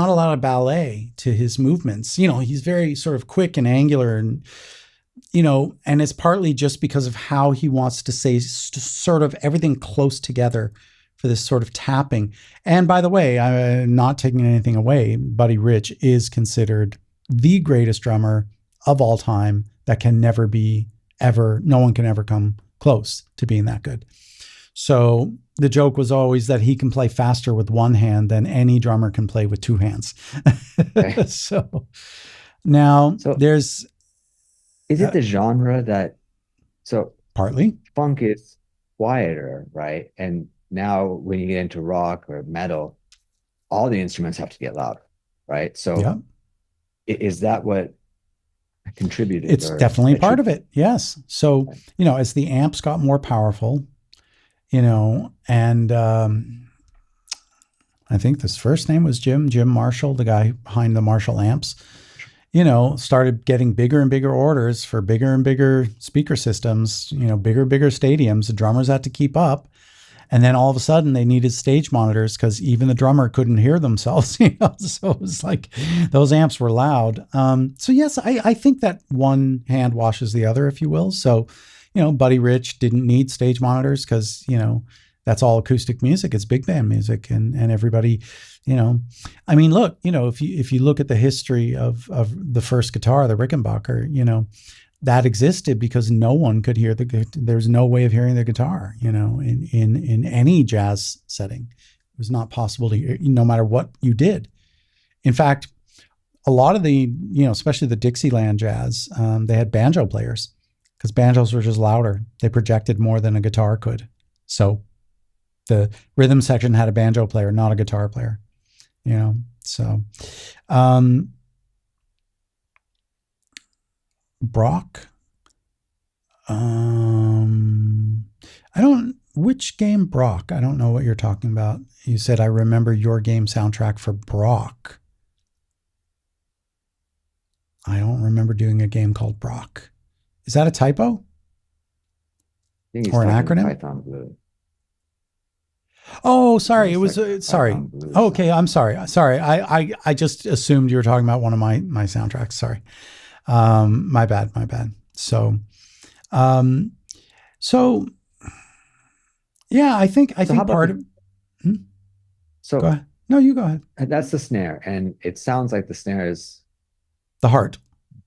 a lot of ballet to his movements. He's very sort of quick and angular and, and it's partly just because of how he wants to say sort of everything close together for this sort of tapping. And by the way, I'm not taking anything away. Buddy Rich is considered the greatest drummer of all time that can never be ever, no one can ever come close to being that good. So the joke was always that he can play faster with one hand than any drummer can play with two hands. Okay. So now So there's is it the genre that, so partly, funk is quieter, right? And now when you get into rock or metal, all the instruments have to get louder, right? yeah, So is that what contributed it's or definitely part of attributed? it. Yes. So, as the amps got more powerful, and I think this first name was Jim Marshall, the guy behind the Marshall amps, started getting bigger and bigger orders for bigger and bigger speaker systems, bigger and bigger stadiums. The drummers had to keep up. And then all of a sudden they needed stage monitors because even the drummer couldn't hear themselves. So it was like those amps were loud. So yes, I think that one hand washes the other, if you will. So, Buddy Rich didn't need stage monitors because, that's all acoustic music. It's big band music, and everybody, I mean, look, if you look at the history of the first guitar, the Rickenbacker, that existed because no one could hear there's no way of hearing the guitar, in any jazz setting. It was not possible to hear, no matter what you did. In fact, a lot of the, especially the Dixieland jazz, they had banjo players because banjos were just louder. They projected more than a guitar could. So the rhythm section had a banjo player, not a guitar player, so, Brock. Which game Brock? I don't know what you're talking about. You said, I remember your game soundtrack for Brock. I don't remember doing a game called Brock. Is that a typo? I think he's Or an talking acronym? Python Blue. Oh, It sorry. It was was like sorry. background blues Okay, song. I'm sorry. Sorry. I just assumed you were talking about one of my soundtracks. Sorry. My bad. My bad. Um, so yeah, I So how think about part the of. Hmm? Go so ahead. No, you go ahead. that's the snare, and it sounds like the snare is The heart.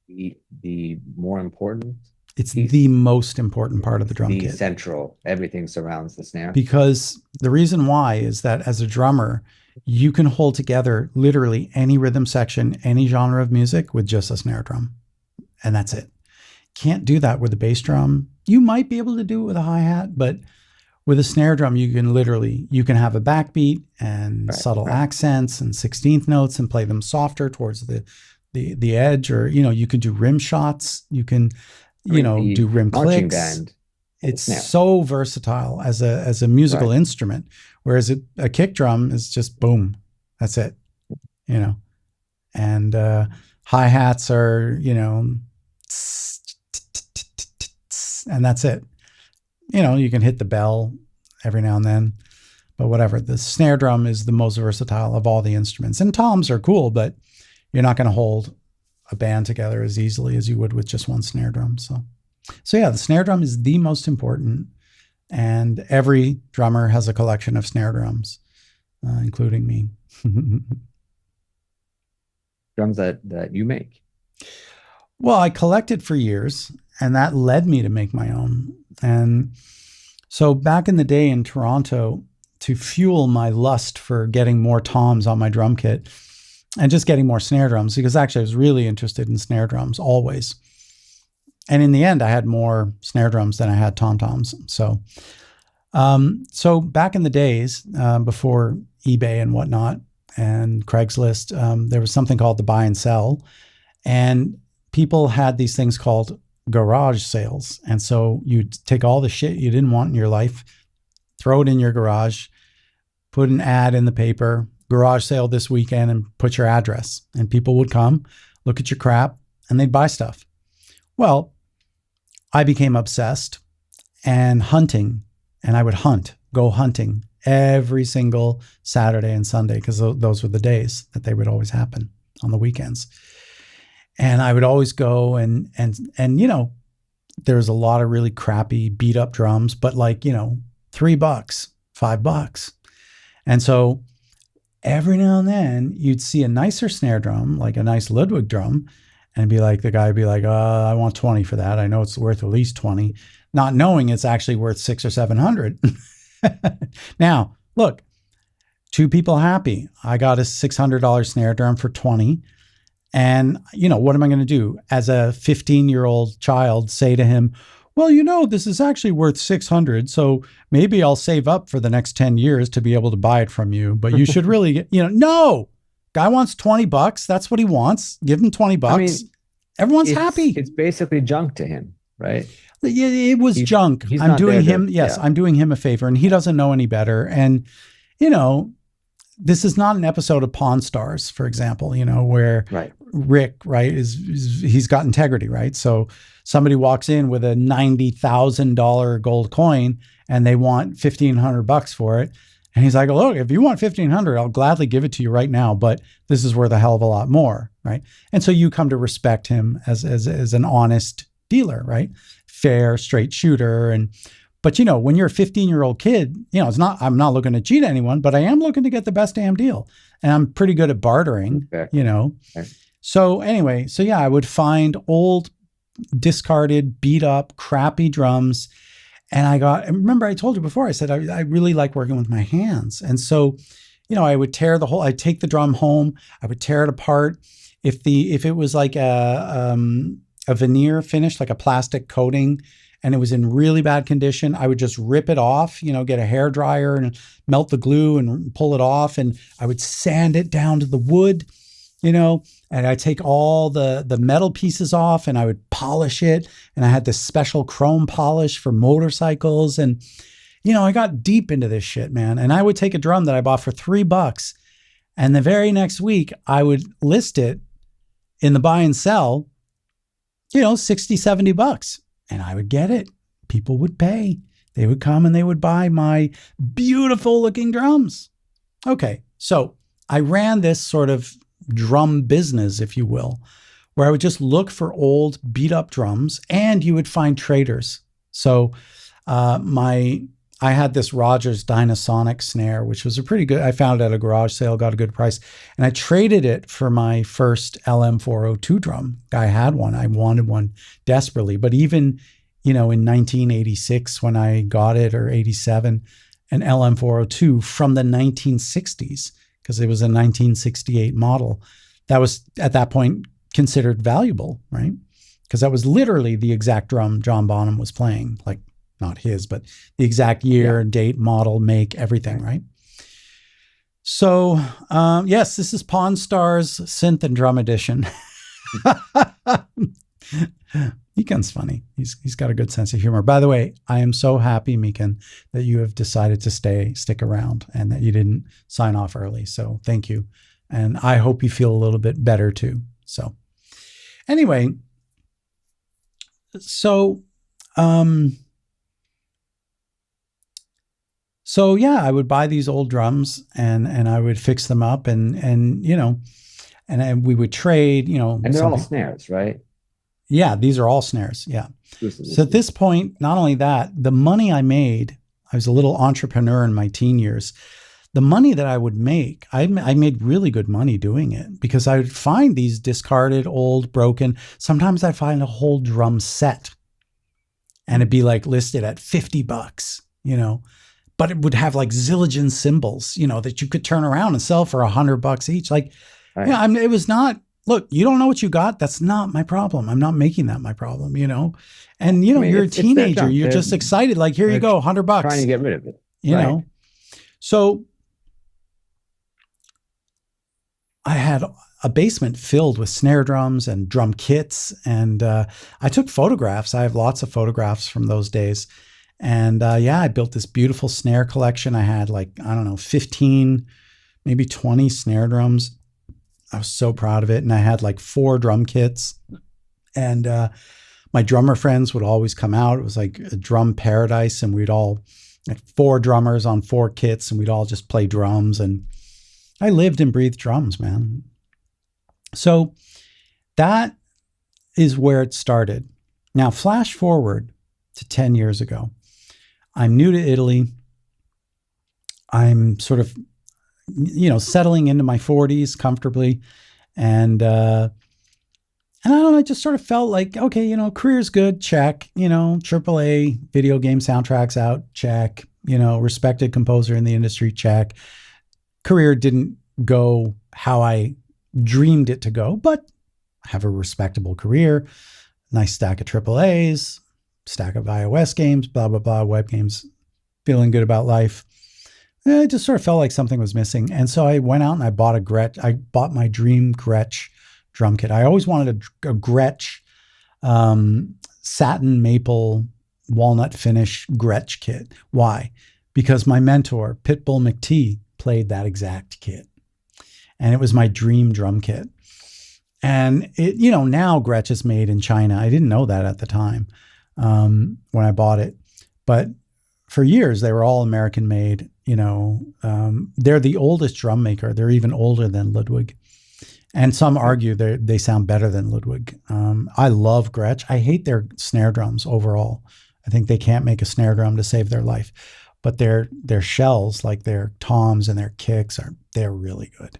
the more important It's the piece. most important part of the It's drum the kit. central. Everything surrounds the snare. Because the reason why is that as a drummer, you can hold together literally any rhythm section, any genre of music with just a snare drum. And that's it. Can't do that with a bass drum. You might be able to do it with a hi-hat, but with a snare drum, you can have a backbeat and Right, subtle right. accents and 16th notes and play them softer towards the edge, or you can do rim shots. You can, I mean, do the rim marching clicks. band has a It's snare. so versatile as a musical Right. instrument, whereas a kick drum is just boom, that's it, you know. And hi hats are and that's it. You can hit the bell every now and then, but whatever. The snare drum is the most versatile of all the instruments, and toms are cool, but you're not going to hold a band together as easily as you would with just one snare drum. So yeah, the snare drum is the most important, and every drummer has a collection of snare drums, including me. Drums that you make. Well, I collected for years, and that led me to make my own. And so back in the day in Toronto, to fuel my lust for getting more toms on my drum kit and just getting more snare drums, because actually I was really interested in snare drums always. And in the end, I had more snare drums than I had tom toms. So back in the days before eBay and whatnot and Craigslist, there was something called the buy and sell, and people had these things called garage sales. And so you'd take all the shit you didn't want in your life, throw it in your garage, put an ad in the paper, garage sale this weekend, and put your address. And people would come, look at your crap, and they'd buy stuff. Well, I became obsessed and hunting, and I would go hunting every single Saturday and Sunday, because those were the days that they would always happen on the weekends. And I would always go and there's a lot of really crappy beat up drums, but like, $3, $5. And so every now and then you'd see a nicer snare drum, like a nice Ludwig drum, and the guy would be like, I want 20 for that. I know it's worth at least 20, not knowing it's actually worth 600 or 700. Now, look, two people happy. I got a $600 snare drum for 20. And, what am I going to do as a 15-year-old child, say to him, well, this is actually worth 600. So maybe I'll save up for the next 10 years to be able to buy it from you. But you should really get, no, guy wants $20. That's what he wants. Give him $20. I mean, Everyone's it's happy. it's basically junk to him, right? It was He's junk. he's I'm not there doing to, him. Yes, yeah, I'm doing him a favor, and he doesn't know any better. And, this is not an episode of Pawn Stars, for example, where right. Rick, right, he's got integrity, right? So somebody walks in with a $90,000 gold coin and they want $1,500 for it. And he's like, look, if you want 1,500, I'll gladly give it to you right now, but this is worth a hell of a lot more, right? And so you come to respect him as an honest dealer, right? Fair, straight shooter. But when you're a 15-year-old kid, I'm not looking to cheat anyone, but I am looking to get the best damn deal. And I'm pretty good at bartering, Exactly. Right. So anyway, yeah, I would find old, discarded, beat up, crappy drums. And remember I told you before, I said, I really like working with my hands. And so, I would I'd take the drum home, I would tear it apart. If it was like a veneer finish, like a plastic coating, and it was in really bad condition, I would just rip it off, get a hair dryer and melt the glue and pull it off. And I would sand it down to the wood, and I take all the metal pieces off and I would polish it. And I had this special chrome polish for motorcycles. And, I got deep into this shit, man. And I would take a drum that I bought for $3. And the very next week I would list it in the buy and sell, $60, $70. And I would get it. People would pay. They would come and they would buy my beautiful looking drums. Okay, so I ran this sort of drum business, if you will, where I would just look for old beat up drums, and you would find traders. So my I had this Rogers Dynasonic snare, which was a pretty good. I found it at a garage sale, got a good price, and I traded it for my first LM402 drum. I had one. I wanted one desperately, but even in 1986 when I got it, or 87, an LM402 from the 1960s, because it was a 1968 model, that was at that point considered valuable, right? Because that was literally the exact drum John Bonham was playing, like not his, but the exact year, date, model, make, everything, right? So, yes, this is Pawn Stars Synth and Drum Edition. Meekan's funny. He's got a good sense of humor. By the way, I am so happy, Meekan, that you have decided to stick around and that you didn't sign off early. So thank you. And I hope you feel a little bit better too. So anyway, so yeah, I would buy these old drums and I would fix them up and we would trade, And they're all snares, right? Yeah, these are all snares. Yeah. So at this point, not only that, the money I made, I was a little entrepreneur in my teen years. The money that I would make, I made really good money doing it, because I would find these discarded, old, broken. Sometimes I'd find a whole drum set and it'd be like listed at $50, but it would have like zillion cymbals, that you could turn around and sell for $100 each. Like, right. Yeah, it was not, look, you don't know what you got. That's not my problem. I'm not making that my problem, And, you're a teenager. You're just excited. Like, here you go, $100. Trying to get rid of it. You know? So I had a basement filled with snare drums and drum kits. And I took photographs. I have lots of photographs from those days. And I built this beautiful snare collection. I had 15, maybe 20 snare drums. I was so proud of it. And I had 4 drum kits. And my drummer friends would always come out. It was like a drum paradise. And we'd all, 4 drummers on 4 kits, and we'd all just play drums. And I lived and breathed drums, man. So that is where it started. Now, flash forward to 10 years ago. I'm new to Italy. I'm sort of, settling into my 40s comfortably. And I don't know, I just sort of felt like, okay, career's good, check, AAA video game soundtracks out, check, respected composer in the industry, check. Career didn't go how I dreamed it to go, but I have a respectable career, nice stack of AAAs, stack of iOS games, blah, blah, blah, web games, feeling good about life. It just sort of felt like something was missing. And so I went out and I bought I bought my dream Gretsch drum kit. I always wanted a Gretsch satin maple walnut finish Gretsch kit. Why? Because my mentor, Pitbull McTee, played that exact kit. And it was my dream drum kit. And it, now Gretsch is made in China. I didn't know that at the time when I bought it. But for years, they were all American made. They're the oldest drum maker. They're even older than Ludwig. And some argue they sound better than Ludwig. I love Gretsch. I hate their snare drums overall. I think they can't make a snare drum to save their life. But their shells, like their toms and their kicks, they're really good.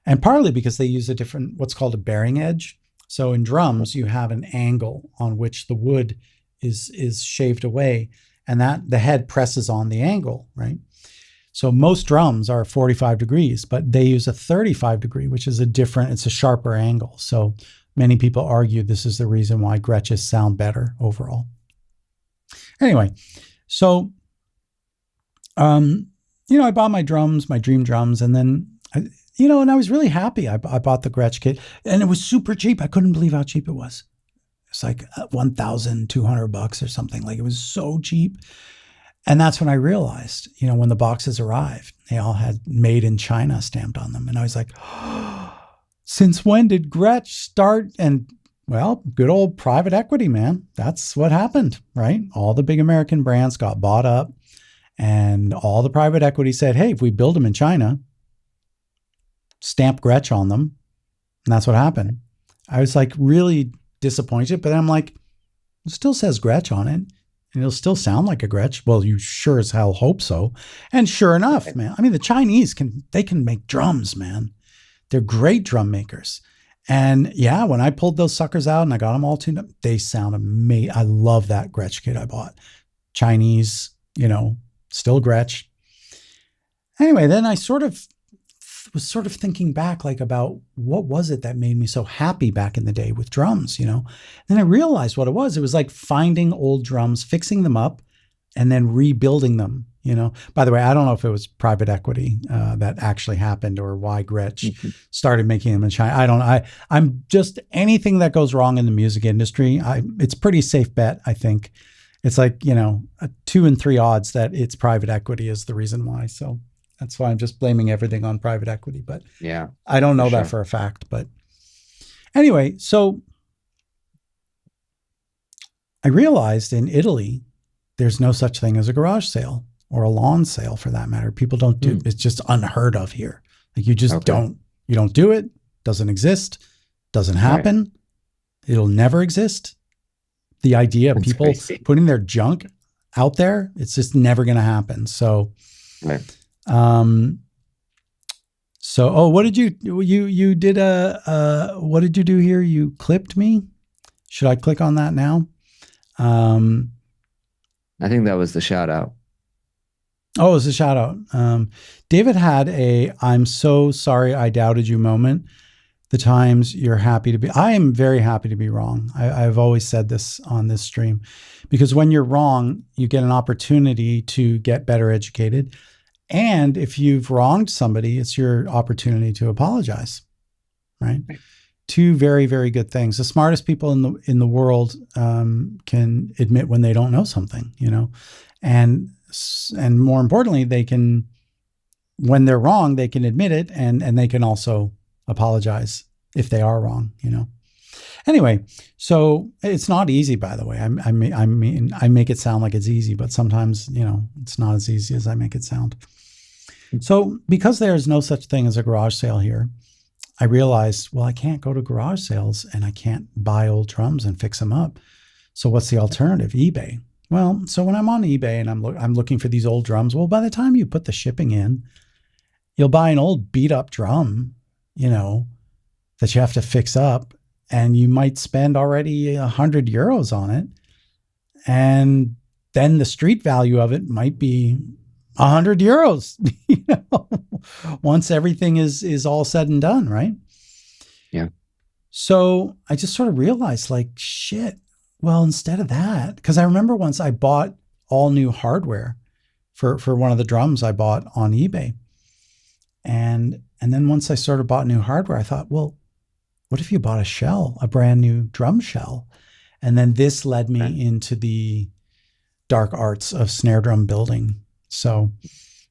And partly because they use a different, what's called a bearing edge. So in drums, you have an angle on which the wood is shaved away, and that the head presses on the angle, right? So most drums are 45 degrees, but they use a 35 degree, which is it's a sharper angle. So many people argue this is the reason why Gretches sound better overall. Anyway, so, I bought my drums, my dream drums, and then, and I was really happy. I bought the Gretsch kit, and it was super cheap. I couldn't believe how cheap it was. It's like $1,200 or something. Like, it was so cheap. And that's when I realized, when the boxes arrived, they all had made in China stamped on them. And I was like, since when did Gretsch start? And Well, good old private equity, man. That's what happened, right? All the big American brands got bought up, and all the private equity said, hey, if we build them in China, stamp Gretsch on them. And that's what happened. I was like really disappointed, but I'm like, it still says Gretsch on it. And it'll still sound like a Gretsch. Well, you sure as hell hope so. And sure enough, Right. man, I mean, the Chinese can make drums, man. They're great drum makers. And yeah, when I pulled those suckers out and I got them all tuned up, they sound amazing. I love that Gretsch kit I bought. Chinese, still Gretsch. Anyway, then I was sort of thinking back like about what was it that made me so happy back in the day with drums. Then I realized what it was. It was like finding old drums, fixing them up, and then rebuilding them. By the way, I don't know if it was private equity that actually happened or why Gretsch started making them in China. I don't know. I'm just anything that goes wrong in the music industry. It's pretty safe bet. I think it's like, a 2 and 3 odds that it's private equity is the reason why. So that's why I'm just blaming everything on private equity, but Yeah, I don't for know that sure. for a fact. But anyway, so I realized in Italy, there's no such thing as a garage sale or a lawn sale for that matter. People don't do it's just unheard of here. Like you just Okay. don't do it, doesn't exist, doesn't Right. happen. It'll never exist. The idea of That's people crazy. putting their junk out there, it's just never going to happen. So, Right. um, what did you did what did you do here? You clipped me. Should I click on that now? Um, I think that was the shout out. Oh, it's a shout out. David had I'm so sorry I doubted you moment. The times you're happy to be. I am very happy to be wrong. I've always said this on this stream because when you're wrong, you get an opportunity to get better educated. And if you've wronged somebody, it's your opportunity to apologize. Right. Right. Two very, very good things. The smartest people in the world can admit when they don't know something, and more importantly, they can, when they're wrong, they can admit it and they can also apologize if they are wrong. Anyway, so it's not easy, by the way. I mean, I make it sound like it's easy, but sometimes, it's not as easy as I make it sound. So because there's no such thing as a garage sale here, I realized, well, I can't go to garage sales and I can't buy old drums and fix them up. So what's the alternative? eBay. Well, so when I'm on eBay and I'm looking for these old drums, well, by the time you put the shipping in, you'll buy an old beat up drum, that you have to fix up, and you might spend already €100 on it. And then the street value of it might be €100, once everything is all said and done, right? Yeah. So I just sort of realized like, shit, well, instead of that, because I remember once I bought all new hardware for one of the drums I bought on eBay. And then once I sort of bought new hardware, I thought, well, what if you bought a shell, a brand new drum shell? And then this led me into the dark arts of snare drum building. So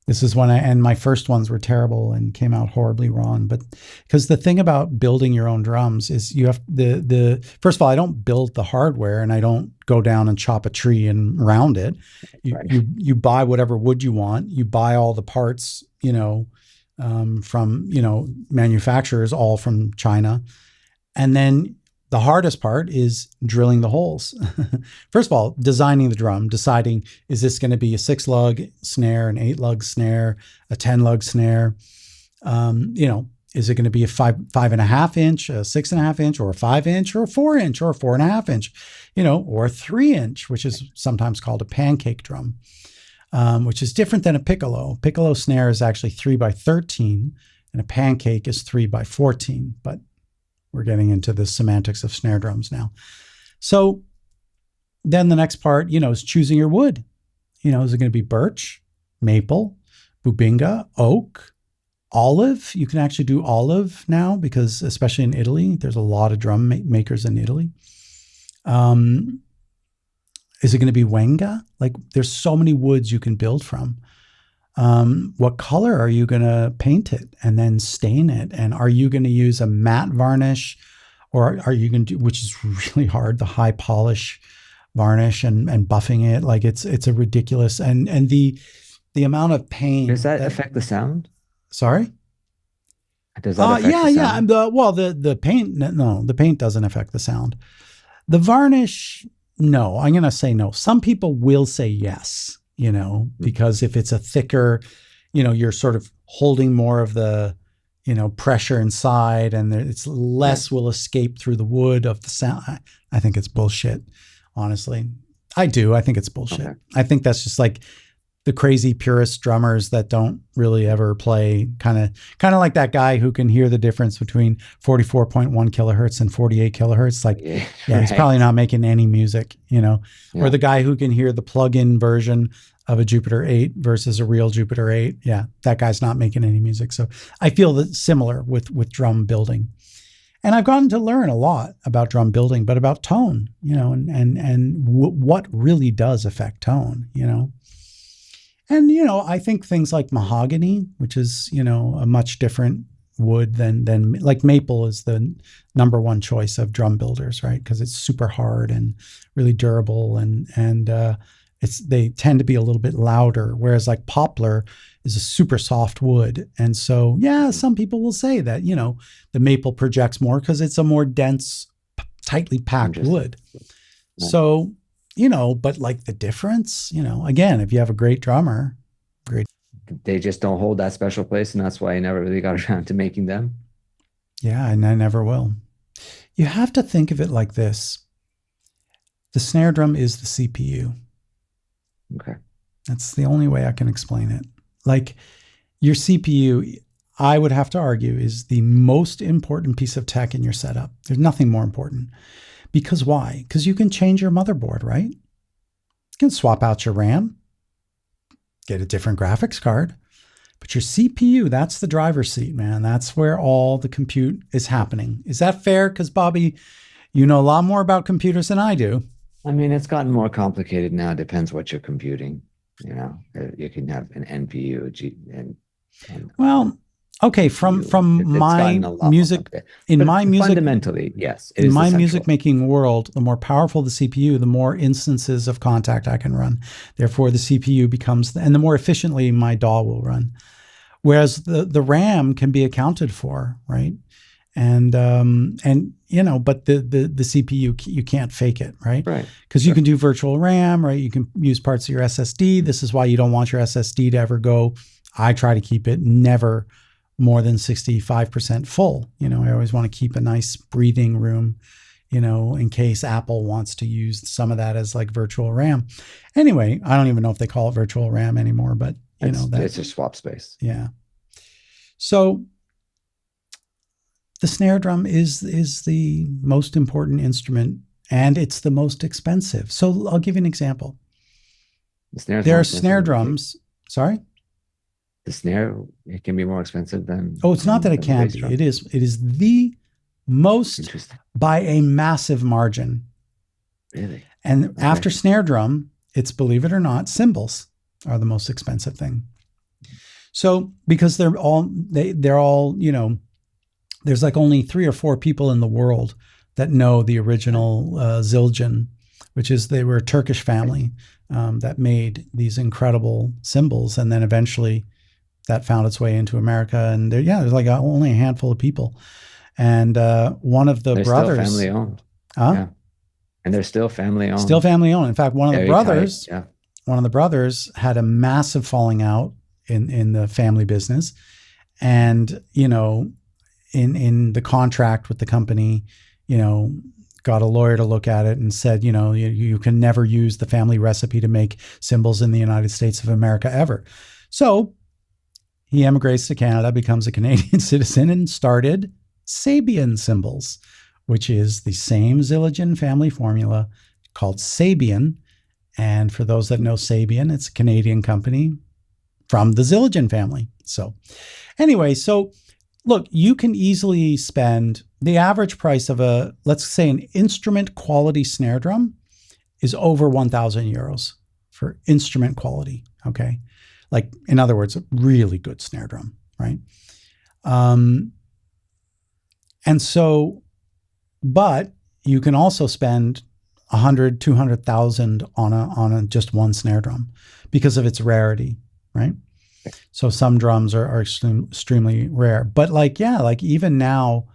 this is when and my first ones were terrible and came out horribly wrong. But because the thing about building your own drums is you have first of all, I don't build the hardware and I don't go down and chop a tree and round it. You buy whatever wood you want. You buy all the parts, from, manufacturers, all from China. And then the hardest part is drilling the holes. First of all, designing the drum, deciding, is this going to be a 6-lug snare, an 8-lug snare, a 10-lug snare? Is it going to be a 5.5 inch, a 6.5 inch, or a 5 inch, or a 4 inch, or a 4.5 inch, or a 3 inch, which is sometimes called a pancake drum, which is different than a piccolo. Piccolo snare is actually 3x13, and a pancake is 3x14, but we're getting into the semantics of snare drums now. So then the next part, is choosing your wood. Is it going to be birch, maple, bubinga, oak, olive? You can actually do olive now because, especially in Italy, there's a lot of drum makers in Italy. Is it going to be wenga? Like, there's so many woods you can build from. What color are you going to paint it and then stain it? And are you going to use a matte varnish, or are you going to do, which is really hard, the high polish varnish and buffing it? Like it's a ridiculous, and the amount of Does pain that that, affect the sound? sorry? Does that affect Yeah, the yeah. sound? The paint, no, the paint doesn't affect the sound. The varnish, no, I'm going to say no. Some people will say yes, because if it's a thicker, you're sort of holding more of the, pressure inside, and it's Yeah. less will escape through the wood of the sound. I think it's bullshit, honestly. I do. I think it's bullshit. Okay. I think that's just like the crazy purist drummers that don't really ever play, kind of like that guy who can hear the difference between 44.1 kilohertz and 48 kilohertz. Like, Yeah. yeah, he's probably Right. not making any music, or Yeah. the guy who can hear the plug-in version of a Jupiter 8 versus a real Jupiter 8. Yeah, that guy's not making any music. So I feel that similar with drum building. And I've gotten to learn a lot about drum building, but about tone, what really does affect tone, And, I think things like mahogany, which is, a much different wood than like maple is the number one choice of drum builders, right? Because it's super hard and really durable, and they tend to be a little bit louder, whereas like poplar is a super soft wood. And so, yeah, some people will say that, the maple projects more because it's a more dense, tightly packed Interesting. wood. Yeah. So, but like the difference, again, if you have a great drummer, great. They just don't hold that special place, and that's why I never really got around to making them. Yeah, and I never will. You have to think of it like this. The snare drum is the CPU. Okay. That's the only way I can explain it. Like your CPU, I would have to argue, is the most important piece of tech in your setup. There's nothing more important. Because why? Because you can change your motherboard, right? You can swap out your RAM, get a different graphics card. But your CPU, that's the driver's seat, man. That's where all the compute is happening. Is that fair? Because, Bobby, you know a lot more about computers than I do. I mean, it's gotten more complicated now. Depends what you're computing. You can have an NPU, and Well, okay, from GPU. It's my gotten a lot more music, complicated. in But my music, fundamentally, yes, it in is the my music central. making world, the more powerful the CPU, the more instances of contact I can run. Therefore, the CPU becomes, and the more efficiently my DAW will run. Whereas the RAM can be accounted for, right? And but the CPU, you can't fake it, right? Right. Because you can do virtual RAM, right? You can use parts of your SSD. This is why you don't want your SSD to ever go. I try to keep it never more than 65% full. I always want to keep a nice breathing room, in case Apple wants to use some of that as like virtual RAM. Anyway, I don't even know if they call it virtual RAM anymore, but It's just swap space. yeah. So the snare drum is the most important instrument, and it's the most expensive. So I'll give you an example. The snare's There more are expensive snare than drums. Sorry? the snare. It can be more expensive than Oh, it's not that it the can bass be. drum. It is. It is the most, Interesting. by a massive margin. Really? And Okay. after snare drum, it's, believe it or not, cymbals are the most expensive thing. So because they're all, there's like only 3 or 4 people in the world that know the original Zildjian, which is, they were a Turkish family that made these incredible cymbals, and then eventually that found its way into America. And there's like only a handful of people. And one of the They're brothers, still family owned. huh? Yeah. And they're still family owned. Still family owned. In fact, one of the Very tight. brothers, Yeah. had a massive falling out in the family business, and in the contract with the company, got a lawyer to look at it and said, you can never use the family recipe to make cymbals in the United States of America ever. So he emigrates to Canada, becomes a Canadian citizen, and started Sabian cymbals, which is the same Zildjian family formula called Sabian. And for those that know Sabian, it's a Canadian company from the Zildjian family. So anyway, look, you can easily spend the average price of let's say an instrument quality snare drum is over 1,000 euros for instrument quality. Okay. Like, in other words, a really good snare drum, right? And so But you can also spend 100, 200,000 on a just one snare drum because of its rarity, right? So some drums are extremely rare. But like, yeah, like even now,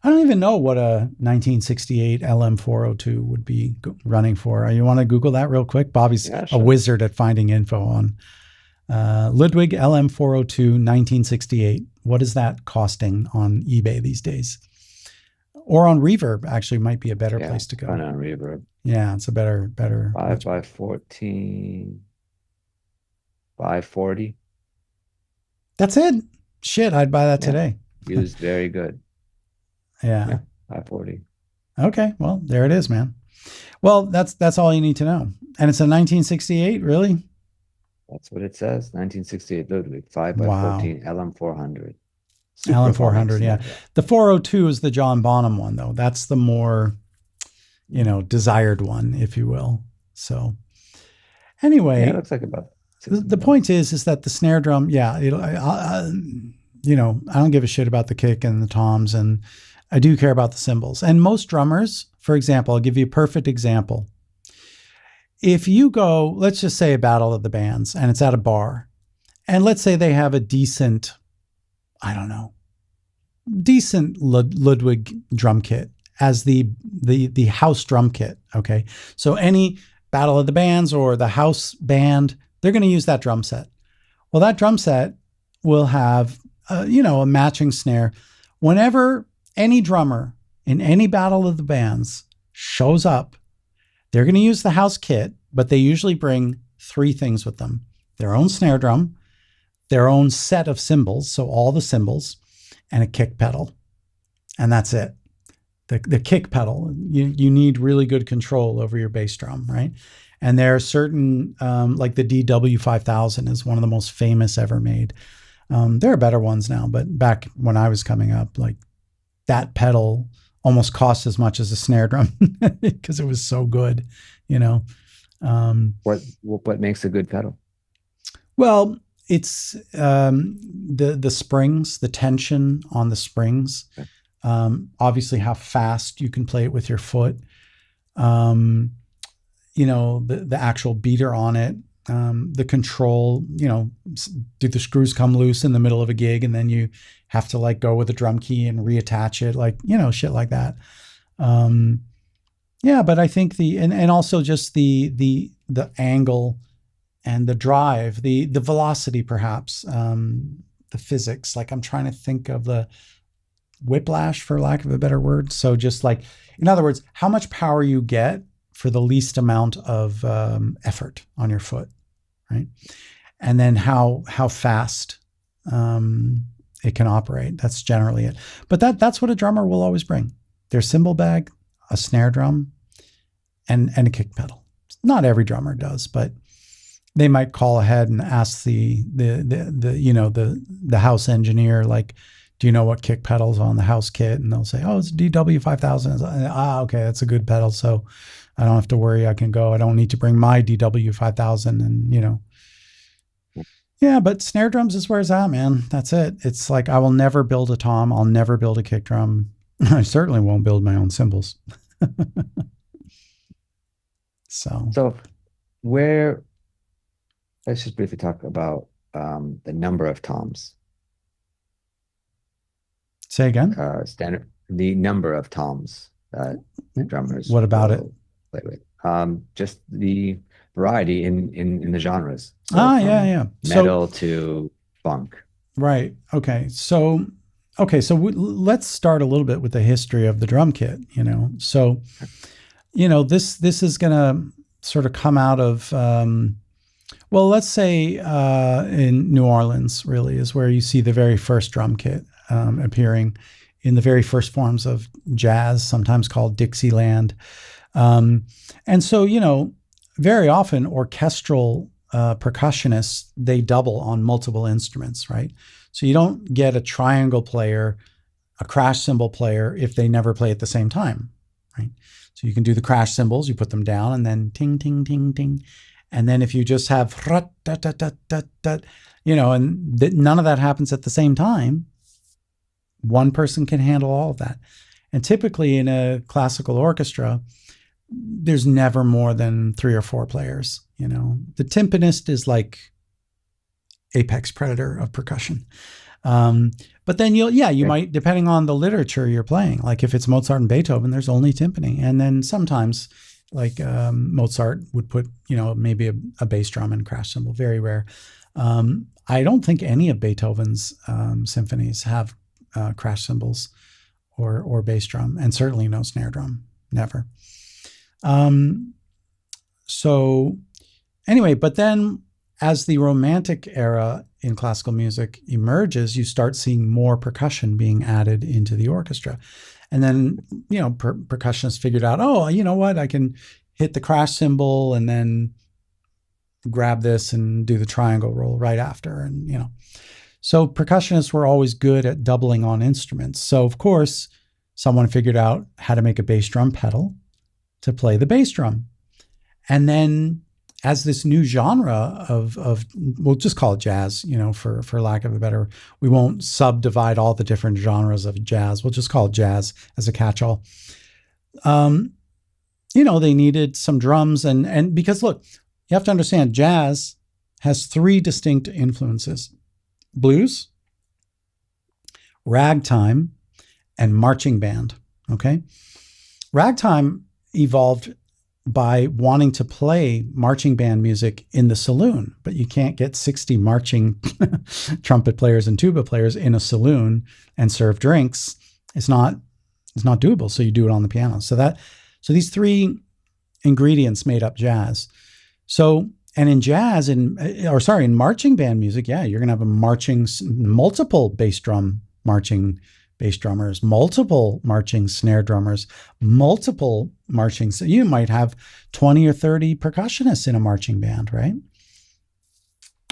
I don't even know what a 1968 LM402 would be running for. You want to Google that real quick? Bobby's Yeah, a sure. wizard at finding info on Ludwig LM402 1968. What is that costing on eBay these days? Or on Reverb, actually, might be a better Yeah, place to go. kind of reverb. Yeah, it's a better, 5 much. by 14, 540. That's it. Shit, I'd buy that Yeah, today. used very good. Yeah. Yeah, 540. Okay. Well, there it is, man. Well, that's all you need to know. And it's a 1968, really? That's what it says. 1968 Ludwig, 5 by Wow. 14 LM400. Super performing LM400, yeah. snare drum. The 402 is the John Bonham one, though. That's the more, desired one, if you will. So, Yeah, it anyway, looks like about the 600 point bucks. is that the snare drum, yeah, I don't give a shit about the kick and the toms, and I do care about the cymbals. And most drummers, for example, I'll give you a perfect example. If you go, let's just say a battle of the bands, and it's at a bar, and let's say they have a decent, I don't know, decent Ludwig drum kit as the house drum kit. Okay, so any battle of the bands or the house band, they're going to use that drum set. Well, that drum set will have a matching snare. Whenever any drummer in any battle of the bands shows up, they're going to use the house kit, but they usually bring three things with them: their own snare drum, their own set of cymbals, so all the cymbals, and a kick pedal. And that's it. The kick pedal, you need really good control over your bass drum, right? And there are certain, like the DW5000 is one of the most famous ever made. There are better ones now, but back when I was coming up, like that pedal almost cost as much as a snare drum because it was so good, you know. What makes a good pedal? Well, it's the springs, the tension on the springs. Okay. Obviously, how fast you can play it with your foot. The actual beater on it, the control. Do the screws come loose in the middle of a gig, and then you have to like go with a drum key and reattach it, like shit like that. Yeah, but I think and also just the angle and the drive, the velocity, perhaps, the physics. Like I'm trying to think of the whiplash, for lack of a better word. So just like, in other words, how much power you get for the least amount of effort on your foot, right? And then how fast it can operate. That's generally it. But that's what a drummer will always bring: their cymbal bag, a snare drum, and a kick pedal. Not every drummer does, but they might call ahead and ask the house engineer, like, do you know what kick pedal's on the house kit? And they'll say, oh, it's DW5000. Okay, that's a good pedal, so I don't have to worry. I can go. I don't need to bring my DW5000. And yeah, but snare drums is where it's at, man. That's it. It's like, I will never build a tom. I'll never build a kick drum. I certainly won't build my own cymbals. So where, let's just briefly talk about the number of toms. Say again. The number of toms that drummers What about it? play with. Just the variety in the genres. So yeah. Metal to funk. Right. Okay. So let's start a little bit with the history of the drum kit. So this is gonna sort of come out of let's say in New Orleans, really, is where you see the very first drum kit appearing in the very first forms of jazz, sometimes called Dixieland. And so, very often orchestral percussionists, they double on multiple instruments, right? So you don't get a triangle player, a crash cymbal player, if they never play at the same time, right? So you can do the crash cymbals, you put them down, and then ting, ting, ting, ting. And then if you just have, and none of that happens at the same time, one person can handle all of that. And typically in a classical orchestra, there's never more than 3 or 4 players. The timpanist is like apex predator of percussion. Um, but then you Okay. might, depending on the literature you're playing, like if it's Mozart and Beethoven, there's only timpani. And then sometimes like Mozart would put, maybe a bass drum and crash cymbal, very rare. I don't think any of Beethoven's symphonies have crash cymbals or bass drum, and certainly no snare drum, never. Um, so anyway, but then as the Romantic era in classical music emerges, you start seeing more percussion being added into the orchestra. And then, percussionists figured out, oh, you know what? I can hit the crash cymbal and then grab this and do the triangle roll right after. And. So percussionists were always good at doubling on instruments. So, of course, someone figured out how to make a bass drum pedal to play the bass drum. And then as this new genre of we'll just call it jazz, for lack of a better, we won't subdivide all the different genres of jazz. We'll just call it jazz as a catch-all. They needed some drums and because look, you have to understand jazz has 3 distinct influences: blues, ragtime, and marching band. Okay. Ragtime evolved by wanting to play marching band music in the saloon, but you can't get 60 marching trumpet players and tuba players in a saloon and serve drinks. It's not doable. So you do it on the piano. So these 3 ingredients made up jazz. So, and in jazz, in marching band music, yeah, you're going to have multiple bass drum marching bass drummers, multiple marching snare drummers, multiple marching. So you might have 20 or 30 percussionists in a marching band, right?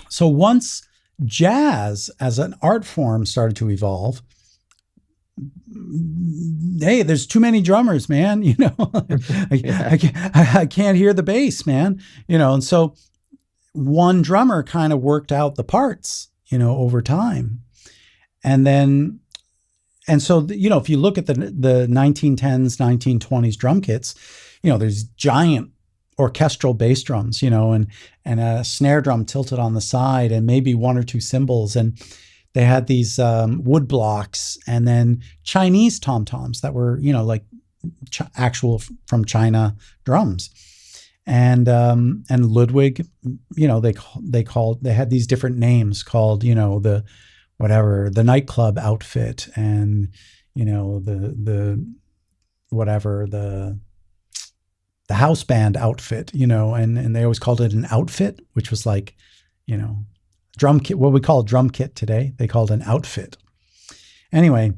So once jazz as an art form started to evolve, hey, there's too many drummers, man. Yeah. I can't hear the bass, man. And so one drummer kind of worked out the parts, over time. And so, if you look at the 1910s, 1920s drum kits, there's giant orchestral bass drums, and a snare drum tilted on the side and maybe 1 or 2 cymbals. And they had these wood blocks and then Chinese tom-toms that were, like actual from China drums. And Ludwig, they had these different names called, the nightclub outfit and, the house band outfit, and they always called it an outfit, which was like, drum kit, what we call a drum kit today, they called an outfit. Anyway,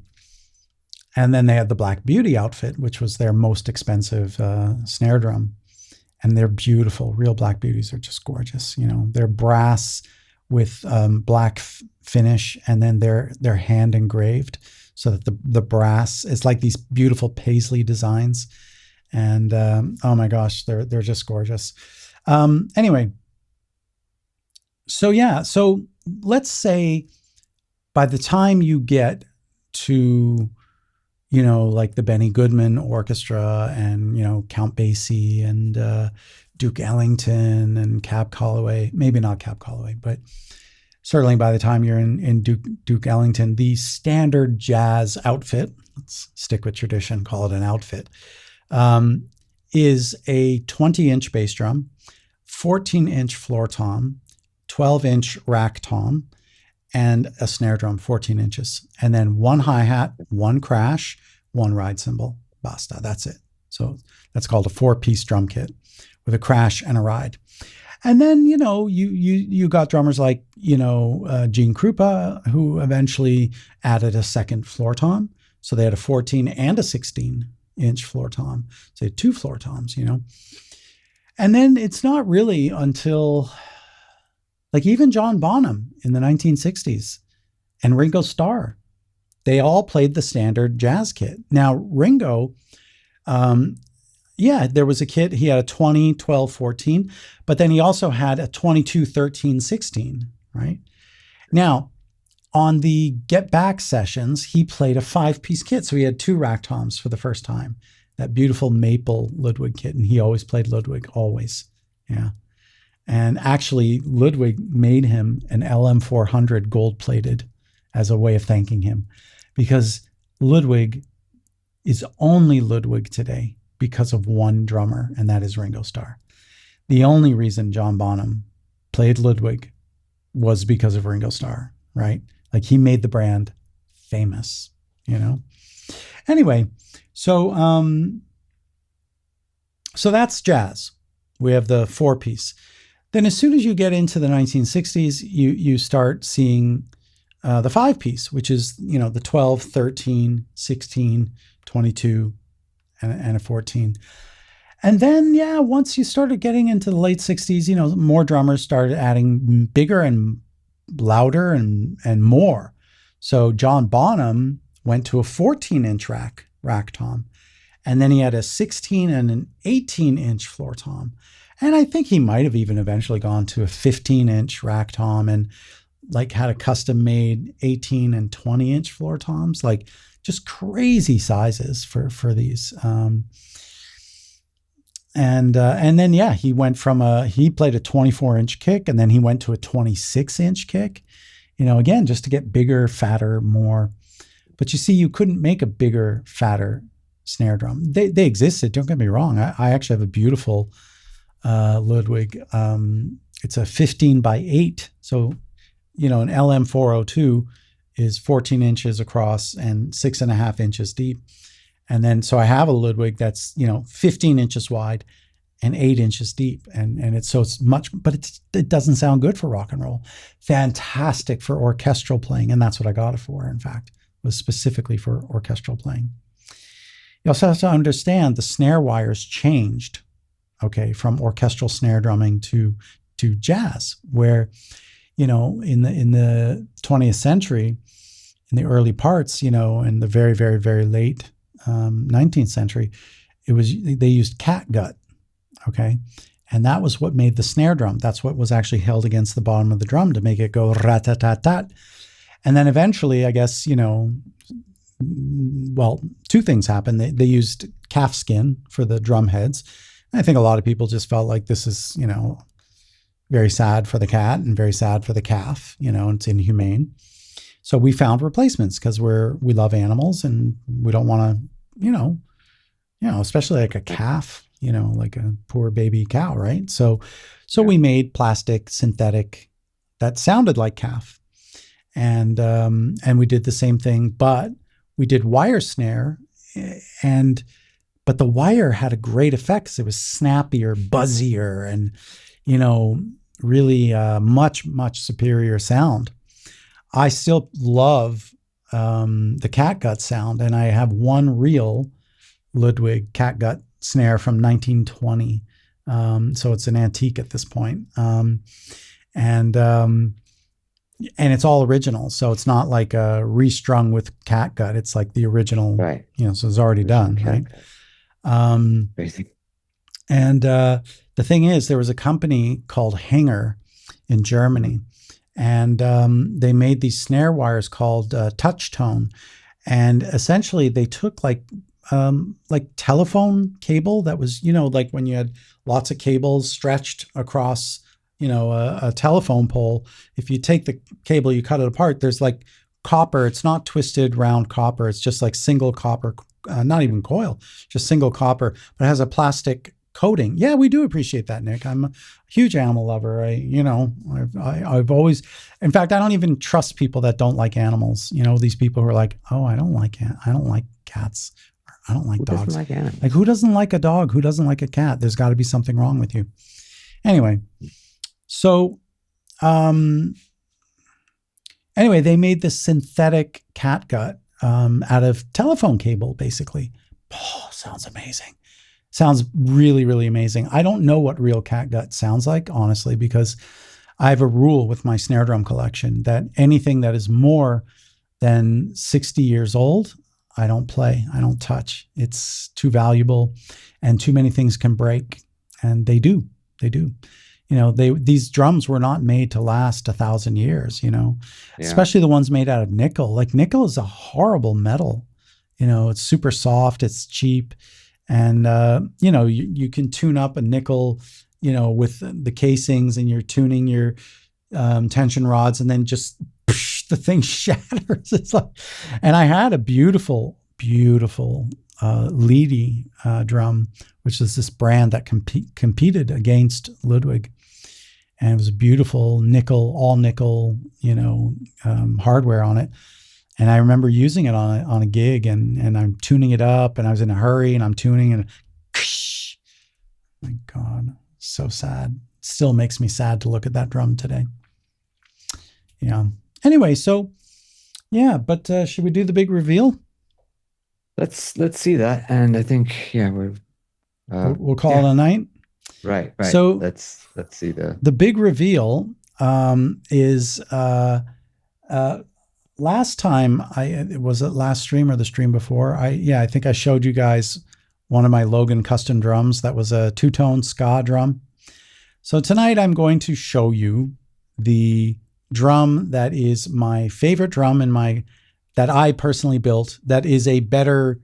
and then they had the Black Beauty outfit, which was their most expensive snare drum. And they're beautiful. Real Black Beauties are just gorgeous. They're brass with black finish, and then they're hand engraved so that the brass is like these beautiful paisley designs. And oh my gosh, they're just gorgeous. Anyway, so let's say by the time you get to like the Benny Goodman Orchestra and Count Basie and Duke Ellington and Cab Calloway, maybe not Cab Calloway, but certainly by the time you're in Duke Ellington, the standard jazz outfit, let's stick with tradition, call it an outfit, is a 20-inch bass drum, 14-inch floor tom, 12-inch rack tom, and a snare drum 14 inches. And then 1 hi-hat, 1 crash, 1 ride cymbal. Basta. That's it. So that's called a 4-piece drum kit with a crash and a ride. And then, you got drummers like, Gene Krupa, who eventually added a second floor tom. So they had a 14 and a 16-inch floor tom. So they had 2 floor toms, And then it's not really until like even John Bonham in the 1960s and Ringo Starr, they all played the standard jazz kit. Now, Ringo, there was a kit. He had a 20, 12, 14, but then he also had a 22, 13, 16, right? Now, on the Get Back sessions, he played a 5-piece kit. So he had 2 rack toms for the first time. That beautiful maple Ludwig kit. And he always played Ludwig, always. Yeah. And actually, Ludwig made him an LM400 gold plated as a way of thanking him, because Ludwig is only Ludwig today because of one drummer, and that is Ringo Starr. The only reason John Bonham played Ludwig was because of Ringo Starr, right? Like, he made the brand famous, you know? Anyway, so that's jazz. We have the 4-piece. Then as soon as you get into the 1960s, you start seeing the 5-piece, which is, the 12, 13, 16, 22, and a 14. And then, once you started getting into the late 60s, more drummers started adding bigger and louder and more. So John Bonham went to a 14-inch rack tom, and then he had a 16 and an 18-inch floor tom. And I think he might have even eventually gone to a 15-inch rack tom and like had a custom made 18 and 20-inch floor toms, like just crazy sizes for these. And then, he went from he played a 24-inch kick, and then he went to a 26-inch kick, again, just to get bigger, fatter, more. But you see, you couldn't make a bigger, fatter snare drum. They existed, don't get me wrong. I actually have a beautiful Ludwig. It's a 15x8. So, an LM402 is 14 inches across and 6.5 inches deep. And then, so I have a Ludwig that's, 15 inches wide and 8 inches deep. And it's much, but it doesn't sound good for rock and roll. Fantastic for orchestral playing. And that's what I got it for, in fact, was specifically for orchestral playing. You also have to understand the snare wires changed, okay, from orchestral snare drumming to jazz, where, in the 20th century, in the early parts, in the very, very, very late 19th century, they used catgut, okay? And that was what made the snare drum. That's what was actually held against the bottom of the drum to make it go rat-tat-tat-tat. And then eventually, I guess, well, 2 things happened. They used calf skin for the drum heads. And I think a lot of people just felt like this is, very sad for the cat and very sad for the calf, it's inhumane. So we found replacements because we love animals and we don't want to, especially like a calf, like a poor baby cow, right? So we made plastic synthetic that sounded like calf. And we did the same thing, but we did wire snare, but the wire had a great effect. It was snappier, buzzier, and, really much, much superior sound. I still love the catgut sound, and I have one real Ludwig catgut snare from 1920. So it's an antique at this point. And it's all original. So it's not like a restrung with catgut. It's like the original, right? So it's already done, right? Crazy. And the thing is, there was a company called Hanger in Germany, and they made these snare wires called touch tone. And essentially they took like telephone cable that was, like when you had lots of cables stretched across, a telephone pole. If you take the cable, you cut it apart, there's like copper. It's not twisted round copper. It's just like single copper, not even coil, just single copper, but it has a plastic coating. Yeah, we do appreciate that, Nick. I'm a huge animal lover. I've always, in fact, I don't even trust people that don't like animals. These people who are like, oh, I don't like cats. I don't like dogs. Doesn't like animals? Like, who doesn't like a dog? Who doesn't like a cat? There's got to be something wrong with you. Anyway, so, they made this synthetic catgut out of telephone cable, basically. Oh, sounds amazing. Sounds really, really amazing. I don't know what real catgut sounds like, honestly, because I have a rule with my snare drum collection that anything that is more than 60 years old, I don't play. I don't touch. It's too valuable, and too many things can break. And they do. these drums were not made to last 1,000 years, Yeah. especially the ones made out of nickel. Like nickel is a horrible metal. It's super soft, it's cheap, and you can tune up a nickel, with the casings, and you're tuning your tension rods, and then just the thing shatters. It's like, and I had a beautiful, beautiful Leedy drum, which is this brand that competed against Ludwig, and it was a beautiful nickel, all nickel, hardware on it. And I remember using it on a gig, and I'm tuning it up, and I was in a hurry, and I'm tuning, and my God, so sad. Still makes me sad to look at that drum today. Yeah. Anyway, so yeah, but should we do the big reveal? Let's see that. And I think, yeah, We'll call yeah, it a night. right. So Let's see the big reveal is last time was it last stream or the stream before? I think I showed you guys one of my Logan custom drums. That was a two-tone ska drum. So tonight I'm going to show you the drum that is my favorite drum that I personally built, that is a better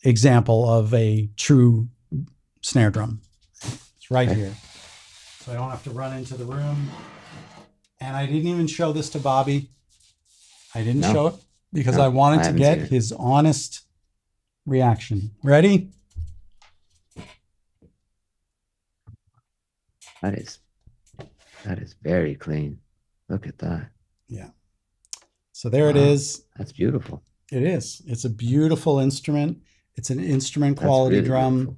example of a true snare drum. It's right here. So I don't have to run into the room. And I didn't even show this to Bobby. I didn't show it because I wanted to get his honest reaction. Ready? That is very clean. Look at that. Yeah. So there it is. That's beautiful. It is. It's a beautiful instrument. It's an instrument quality really drum.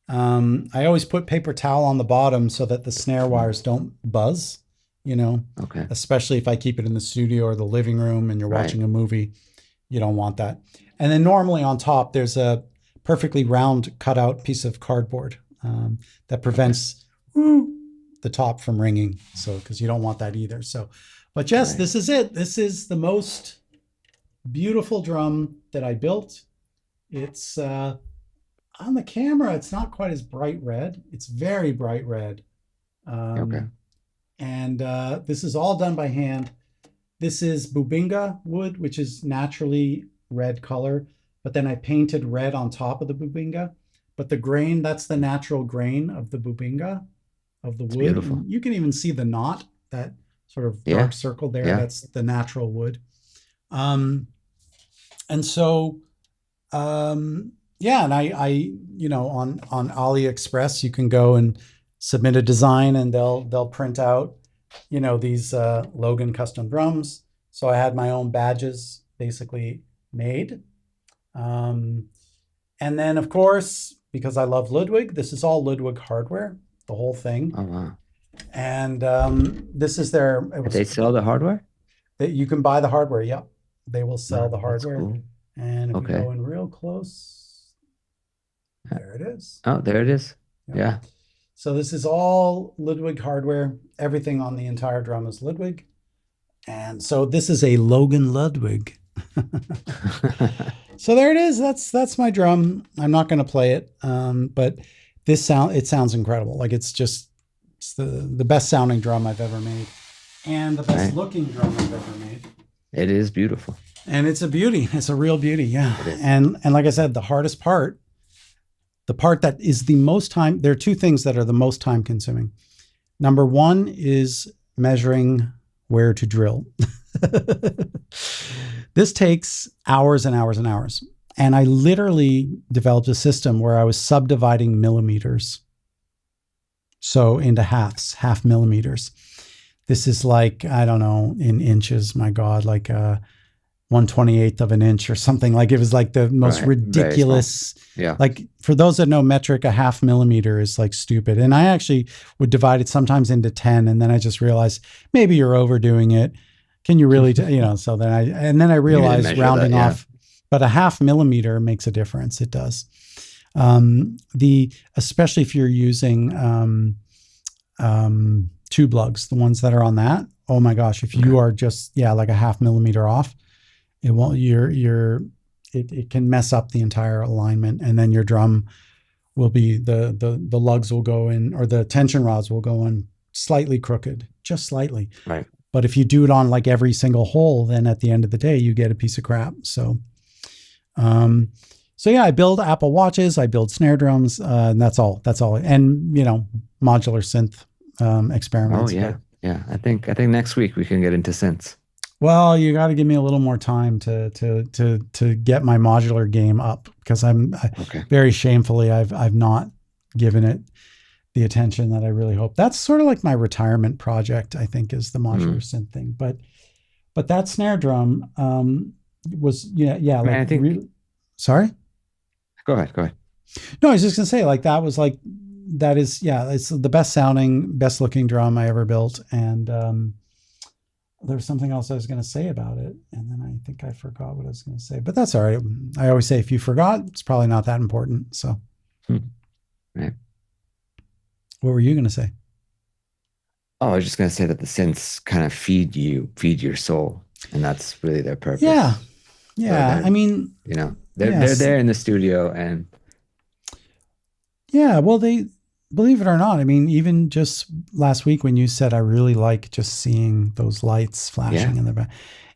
I always put paper towel on the bottom so that the snare wires don't buzz, Okay. especially if I keep it in the studio or the living room and you're watching a movie. You don't want that. And then normally on top, there's a perfectly round cutout piece of cardboard that prevents the top from ringing. So, because you don't want that either. So, but yes, this is it. This is the most beautiful drum that I built. It's on the camera, it's not quite as bright red. It's very bright red. Okay. And this is all done by hand. This is Bubinga wood, which is naturally red color, but then I painted red on top of the Bubinga. But the grain, that's the natural grain of the Bubinga, of the wood. Beautiful. You can even see the knot, that sort of dark circle there. Yeah. That's the natural wood. And so, yeah, and I on AliExpress, you can go and submit a design, and they'll print out, these Logan custom drums. So I had my own badges basically made. And then, of course, because I love Ludwig, this is all Ludwig hardware, the whole thing. Oh, wow. And this is their... They sell the hardware? That you can buy the hardware, yep. They will sell the hardware. Cool. And if we go in real close, there it is. Oh, there it is. Yeah. So this is all Ludwig hardware. Everything on the entire drum is Ludwig. And so this is a Logan Ludwig. So there it is. That's my drum. I'm not going to play it, but it sounds incredible. Like it's the best sounding drum I've ever made, and the best looking drum I've ever made. It is beautiful. And it's a beauty. It's a real beauty. Yeah. And like I said, the hardest part, the part that is the most time, there are two things that are the most time consuming. Number one is measuring where to drill. This takes hours and hours and hours. And I literally developed a system where I was subdividing millimeters. So into half millimeters. This is like, I don't know, in inches, my God, like 1/28 of an inch or something. Like it was like the most ridiculous. Yeah. Like for those that know metric, a half millimeter is like stupid. And I actually would divide it sometimes into 10. And then I just realized maybe you're overdoing it. Can you really, so then I realized rounding off, but a half millimeter makes a difference. It does. Especially if you're using tube lugs, the ones that are on that. Oh my gosh. If you are just, like a half millimeter off, it won't, it can mess up the entire alignment, and then your drum will be the lugs will go in, or the tension rods will go in slightly crooked, just slightly. Right. But if you do it on like every single hole, then at the end of the day, you get a piece of crap. Um, so yeah, I build Apple watches, I build snare drums, and that's all. That's all. And modular synth Oh experiments. But yeah. Yeah. I think next week we can get into synths. well, you got to give me a little more time to get my modular game up, because Okay. very shamefully I've not given it the attention that I really hope. That's sort of like my retirement project, I think, is the modular Mm. synth thing. But that snare drum was I mean, like I think really. Sorry. go ahead, go ahead. No, I was just gonna say, like, that was like, that is, yeah, it's the best sounding, best looking drum I ever built. And there was something else I was gonna say about it, and then I think I forgot what I was gonna say. But that's all right. I always say, if you forgot, it's probably not that important. So Hmm. Right. what were you gonna say? Oh, I was just gonna say that the synths kind of feed your soul, and that's really their Yeah, purpose. So yeah. I mean, they're yes, there in the studio, and yeah. Well, they, believe it or not, I mean, even just last week when you said, I really like just seeing those lights yeah, flashing in the back,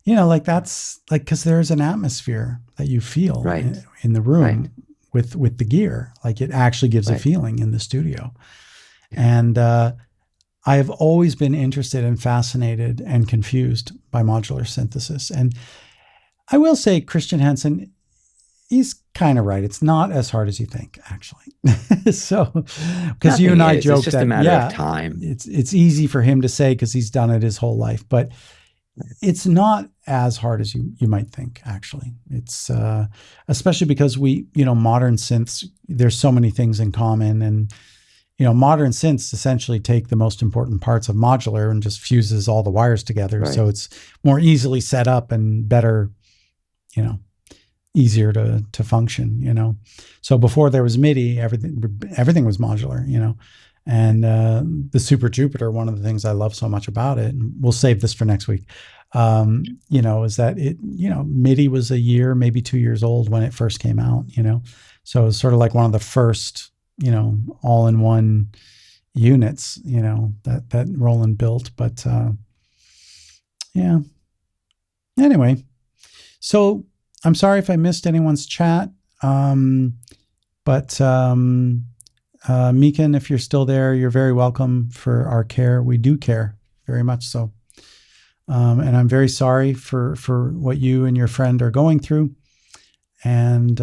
like that's like, because there's an atmosphere that you feel right, in the right, room with the gear. Like, it actually gives a right, feeling in the studio. yeah, And I have always been interested and fascinated and confused by modular synthesis. And I will say, Christian Hansen, he's kind of right. It's not as hard as you think, actually. So, because you nothing and I is. It's joke just a that, matter of yeah, time. it's easy for him to say because he's done it his whole life, but it's not as hard as you might think. Actually, it's especially because modern synths. There's so many things in common, and modern synths essentially take the most important parts of modular and just fuses all the wires together, Right, so it's more easily set up and better, you know easier to function. So before there was MIDI, everything was modular. And the Super Jupiter, one of the things I love so much about it, and we'll save this for next week, is that MIDI was a year, maybe 2 years old when it first came out. So it was sort of like one of the first, all-in-one units, that Roland built. But yeah. Anyway, so I'm sorry if I missed anyone's chat. But Meekin, if you're still there, you're very welcome for our care. We do care very much so. And I'm very sorry for what you and your friend are going through. And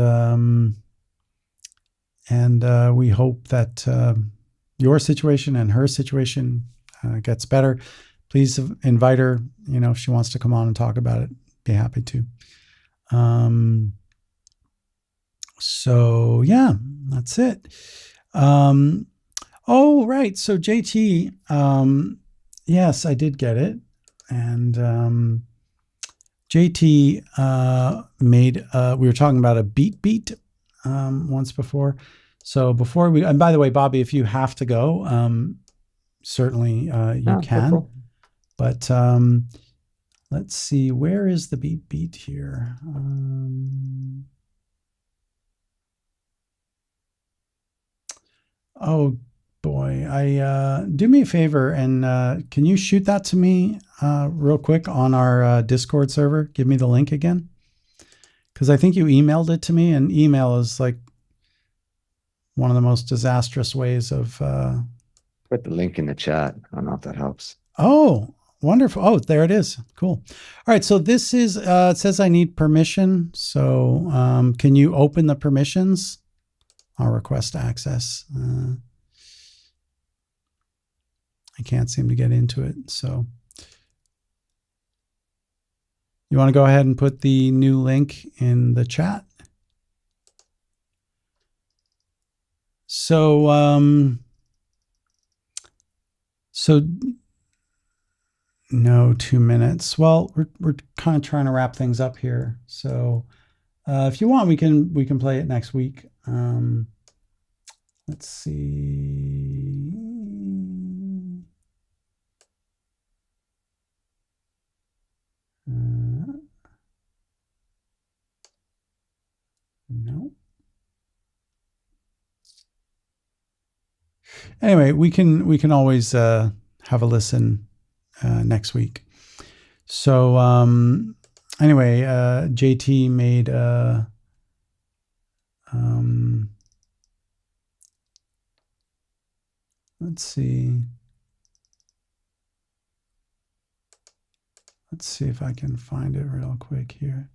we hope that your situation and her situation gets better. Please invite her, if she wants to come on and talk about it. Be happy to. So yeah, that's it. Oh, right. So JT, yes, I did get it. And JT made, we were talking about a beat once before. So and by the way, Bobby, if you have to go, certainly you no, cool, can. cool. But let's see, where is the beat here? Oh boy, I do me a favor, and can you shoot that to me real quick on our Discord server? Give me the link again, because I think you emailed it to me, and email is like one of the most disastrous ways of. Put the link in the chat. I don't know if that helps. Oh, wonderful! Oh, there it is. Cool. All right, so this is. It says I need permission. So can you open the permissions? I'll request access. I can't seem to get into it. So you want to go ahead and put the new link in the chat? So, so no, 2 minutes. Well, we're kind of trying to wrap things up here. So, if you want, we can play it next week. Let's see. No. Anyway, we can always have a listen next week. So anyway, JT made let's see. Let's see if I can find it real quick here.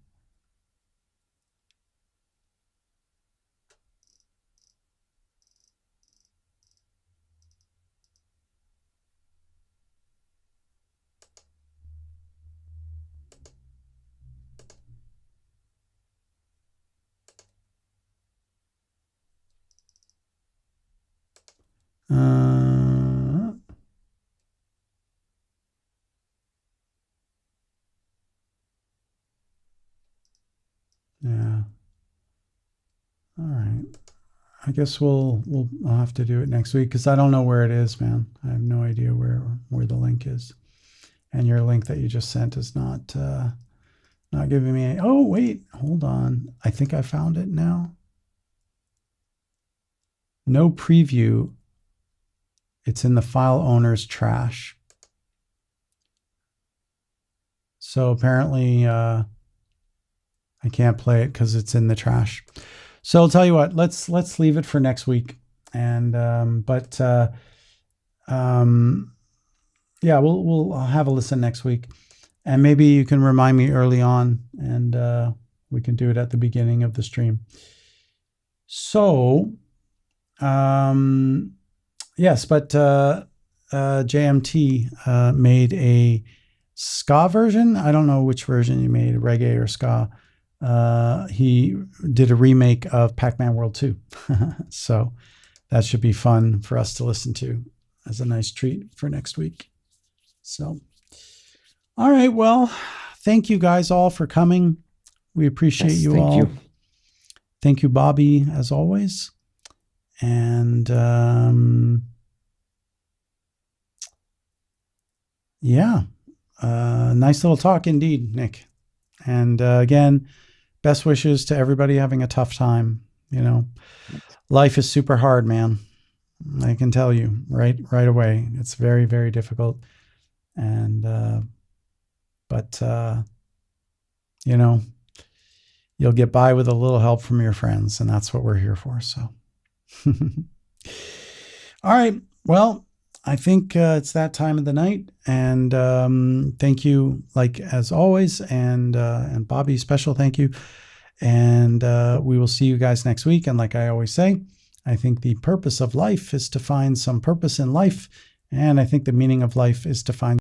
Yeah. All right. I guess we'll have to do it next week because I don't know where it is, man. I have no idea where the link is, and your link that you just sent is not giving me. Oh wait, hold on. I think I found it now. No preview. It's in the file owner's trash. So apparently I can't play it because it's in the trash. So I'll tell you what, let's leave it for next week. And yeah, we'll have a listen next week. And maybe you can remind me early on, and we can do it at the beginning of the stream. So yes, but JMT made a ska version. I don't know which version you made, reggae or ska. He did a remake of Pac-Man World 2. So that should be fun for us to listen to as a nice treat for next week. So, all right. Well, thank you guys all for coming. We appreciate you all. Thank you. Thank you, Bobby, as always. And yeah, nice little talk indeed, Nick. And again, best wishes to everybody having a tough time. You know, life is super hard, man. I can tell you right away. It's very, very difficult. And but you know, you'll get by with a little help from your friends, and that's what we're here for. So, all right. Well, I think it's that time of the night, and thank you, like as always, and Bobby, special thank you, and we will see you guys next week. And like I always say, I think the purpose of life is to find some purpose in life, and I think the meaning of life is to find